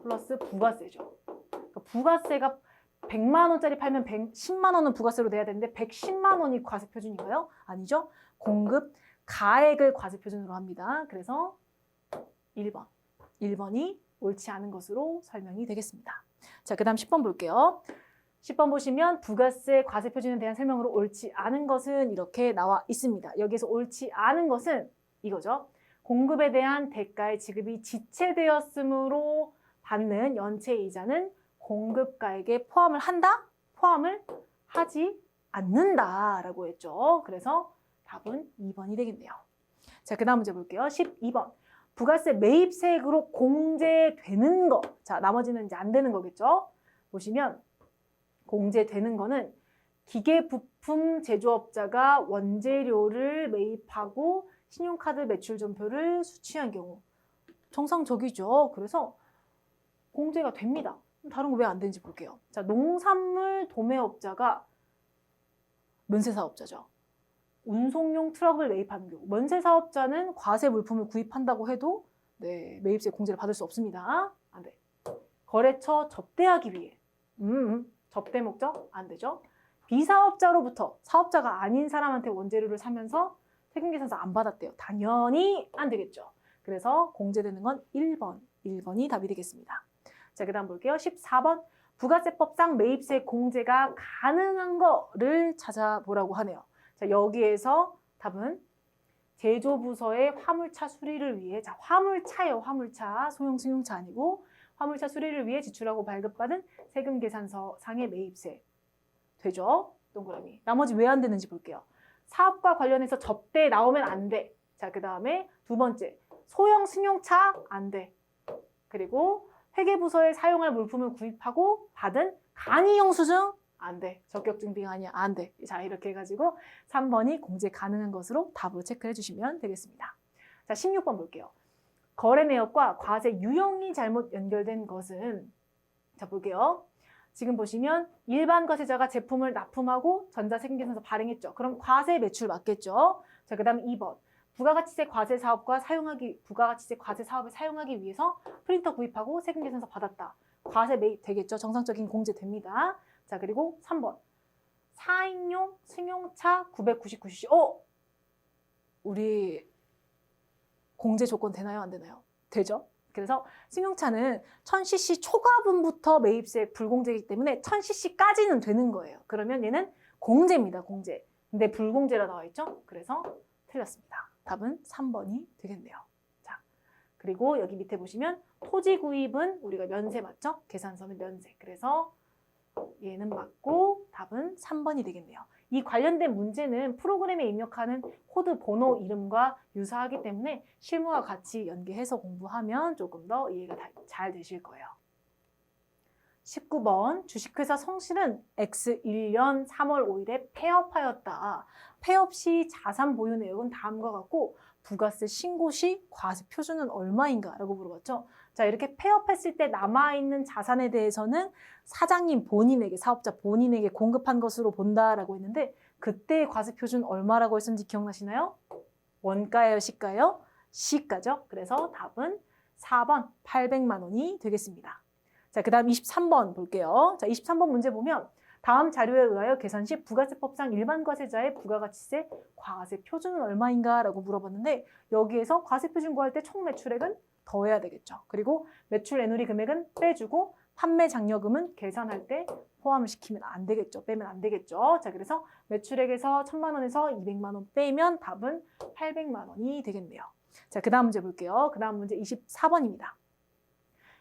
A: 플러스 부가세죠. 그러니까 부가세가 100만 원짜리 팔면 10만 원은 부가세로 내야 되는데 110만 원이 과세표준인가요? 아니죠. 공급 가액을 과세표준으로 합니다. 그래서 1번. 1번이 옳지 않은 것으로 설명이 되겠습니다. 자, 그 다음 10번 볼게요. 10번 보시면 부가세 과세표준에 대한 설명으로 옳지 않은 것은 이렇게 나와 있습니다. 여기서 옳지 않은 것은 이거죠. 공급에 대한 대가의 지급이 지체되었으므로 받는 연체이자는 공급가액에 포함을 한다? 포함을 하지 않는다라고 했죠. 그래서 답은 2번이 되겠네요. 자, 그 다음 문제 볼게요. 12번. 부가세 매입세액으로 공제되는 거. 자, 나머지는 이제 안 되는 거겠죠. 보시면 공제되는 거는 기계 부품 제조업자가 원재료를 매입하고 신용카드 매출 전표를 수취한 경우 정상적이죠. 그래서 공제가 됩니다. 다른 거 왜 안 되는지 볼게요. 자, 농산물 도매업자가 면세사업자죠. 운송용 트럭을 매입하는 경우 면세사업자는 과세 물품을 구입한다고 해도 네, 매입세 공제를 받을 수 없습니다. 안 돼. 거래처 접대하기 위해 접대 목적? 안 되죠. 비사업자로부터 사업자가 아닌 사람한테 원재료를 사면서 세금계산서 안 받았대요. 당연히 안 되겠죠. 그래서 공제되는 건 1번. 1번이 답이 되겠습니다. 자, 그 다음 볼게요. 14번. 부가세법상 매입세 공제가 가능한 거를 찾아보라고 하네요. 자, 여기에서 답은 제조부서의 화물차 수리를 위해 자, 화물차예요. 화물차. 소형 승용차 아니고 화물차 수리를 위해 지출하고 발급받은 세금계산서 상의 매입세 되죠? 동그라미. 나머지 왜 안 되는지 볼게요. 사업과 관련해서 접대 나오면 안 돼. 자, 그 다음에 두 번째. 소형 승용차 안 돼. 그리고 회계부서에 사용할 물품을 구입하고 받은 간이영수증 안 돼. 적격증빙 아니야. 안 돼. 자, 이렇게 해가지고 3번이 공제 가능한 것으로 답으로 체크해 주시면 되겠습니다. 자, 16번 볼게요. 거래 내역과 과세 유형이 잘못 연결된 것은 자, 볼게요. 지금 보시면 일반 과세자가 제품을 납품하고 전자세금계산서 발행했죠. 그럼 과세 매출 맞겠죠? 자, 그 다음에 2번. 부가가치세 과세 사업과 부가가치세 과세 사업을 사용하기 위해서 프린터 구입하고 세금계산서 받았다. 과세 매입 되겠죠? 정상적인 공제 됩니다. 자, 그리고 3번. 4인용 승용차 999cc. 우리 공제 조건 되나요? 안 되나요? 되죠? 그래서 승용차는 1000cc 초과분부터 매입세 불공제이기 때문에 1000cc까지는 되는 거예요. 그러면 얘는 공제입니다. 공제. 근데 불공제라 나와 있죠? 그래서 틀렸습니다. 답은 3번이 되겠네요. 자, 그리고 여기 밑에 보시면 토지 구입은 우리가 면세 맞죠? 계산서는 면세. 그래서 얘는 맞고 답은 3번이 되겠네요. 이 관련된 문제는 프로그램에 입력하는 코드 번호 이름과 유사하기 때문에 실무와 같이 연계해서 공부하면 조금 더 이해가 잘 되실 거예요. 19번 주식회사 성실은 X 1년 3월 5일에 폐업하였다. 폐업 시 자산 보유 내역은 다음과 같고 부가세 신고 시 과세 표준은 얼마인가? 라고 물어봤죠. 자, 이렇게 폐업했을 때 남아있는 자산에 대해서는 사장님 본인에게, 사업자 본인에게 공급한 것으로 본다라고 했는데 그때의 과세 표준 얼마라고 했는지 기억나시나요? 원가예요, 시가예요? 시가죠. 그래서 답은 4번 800만 원이 되겠습니다. 자, 그 다음 23번 볼게요. 자, 23번 문제 보면 다음 자료에 의하여 계산 시 부가세법상 일반과세자의 부가가치세 과세 표준은 얼마인가? 라고 물어봤는데 여기에서 과세 표준 구할 때 총 매출액은 더해야 되겠죠. 그리고 매출 애누리 금액은 빼주고 판매 장려금은 계산할 때 포함을 시키면 안 되겠죠. 빼면 안 되겠죠. 자, 그래서 매출액에서 1000만 원에서 200만 원 빼면 답은 800만 원이 되겠네요. 자, 그 다음 문제 볼게요. 그 다음 문제 24번입니다.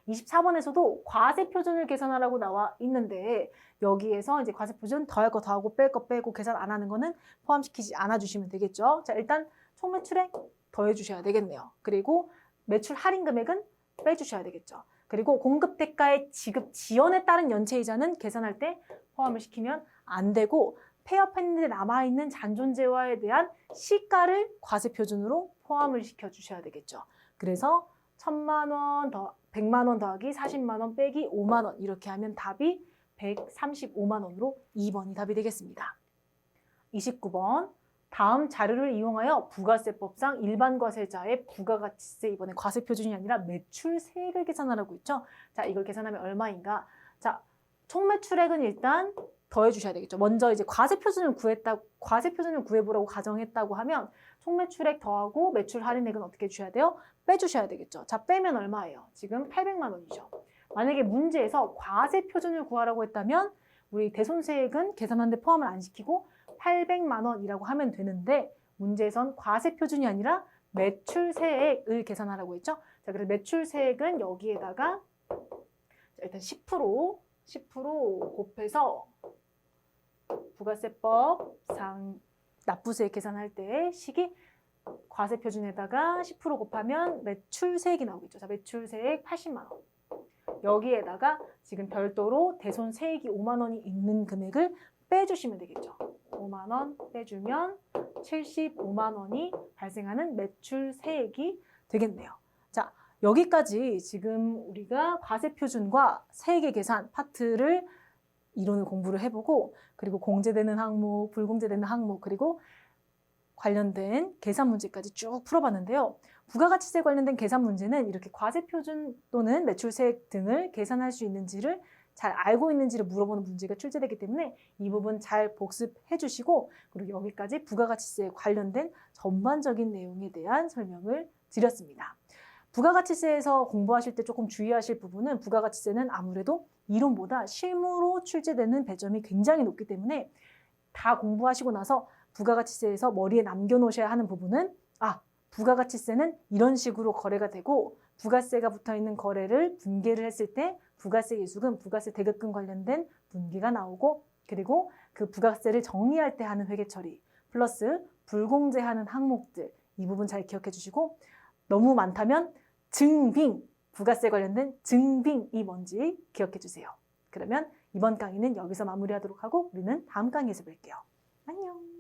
A: 24번에서도 과세 표준을 계산하라고 나와 있는데 여기에서 이제 과세 표준 더할 거 더하고 뺄 거 빼고 계산 안 하는 거는 포함시키지 않아 주시면 되겠죠. 자, 일단 총 매출액 더해 주셔야 되겠네요. 그리고 매출 할인 금액은 빼 주셔야 되겠죠. 그리고 공급 대가의 지급 지연에 따른 연체이자는 계산할 때 포함을 시키면 안 되고 폐업했는데 남아있는 잔존재화에 대한 시가를 과세 표준으로 포함을 시켜 주셔야 되겠죠. 그래서 1000만 원 더 100만 원 더하기 40만 원 빼기 5만 원 이렇게 하면 답이 135만 원으로 2번이 답이 되겠습니다. 29번 다음 자료를 이용하여 부가세법상 일반과세자의 부가가치세 이번에 과세 표준이 아니라 매출세액을 계산하라고 했죠. 자, 이걸 계산하면 얼마인가? 자, 총 매출액은 일단 더해 주셔야 되겠죠. 먼저 이제 과세 표준을 구해보라고 가정했다고 하면 총 매출액 더하고 매출 할인액은 어떻게 주셔야 돼요? 빼주셔야 되겠죠. 자, 빼면 얼마예요? 지금 800만 원이죠. 만약에 문제에서 과세 표준을 구하라고 했다면 우리 대손세액은 계산하는데 포함을 안 시키고 800만 원이라고 하면 되는데 문제에선 과세 표준이 아니라 매출세액을 계산하라고 했죠. 자, 그래서 매출세액은 여기에다가 일단 10% 곱해서 부가세법상 납부세액 계산할 때 시기 과세 표준에다가 10% 곱하면 매출세액이 나오겠죠. 자, 매출세액 80만 원. 여기에다가 지금 별도로 대손세액이 5만 원이 있는 금액을 빼주시면 되겠죠. 5만 원 빼주면 75만 원이 발생하는 매출세액이 되겠네요. 자, 여기까지 지금 우리가 과세 표준과 세액의 계산 파트를 이론을 공부를 해보고 그리고 공제되는 항목, 불공제되는 항목 그리고 관련된 계산 문제까지 쭉 풀어봤는데요. 부가가치세 관련된 계산 문제는 이렇게 과세 표준 또는 매출세액 등을 계산할 수 있는지를 잘 알고 있는지를 물어보는 문제가 출제되기 때문에 이 부분 잘 복습해 주시고 그리고 여기까지 부가가치세에 관련된 전반적인 내용에 대한 설명을 드렸습니다. 부가가치세에서 공부하실 때 조금 주의하실 부분은 부가가치세는 아무래도 이론보다 실무로 출제되는 배점이 굉장히 높기 때문에 다 공부하시고 나서 부가가치세에서 머리에 남겨놓으셔야 하는 부분은 부가가치세는 이런 식으로 거래가 되고 부가세가 붙어있는 거래를 분개를 했을 때 부가세 예수금, 부가세 대급금 관련된 분개가 나오고 그리고 그 부가세를 정리할 때 하는 회계 처리 플러스 불공제하는 항목들 이 부분 잘 기억해 주시고 너무 많다면 증빙, 부가세 관련된 증빙이 뭔지 기억해 주세요. 그러면 이번 강의는 여기서 마무리하도록 하고 우리는 다음 강의에서 뵐게요. 안녕.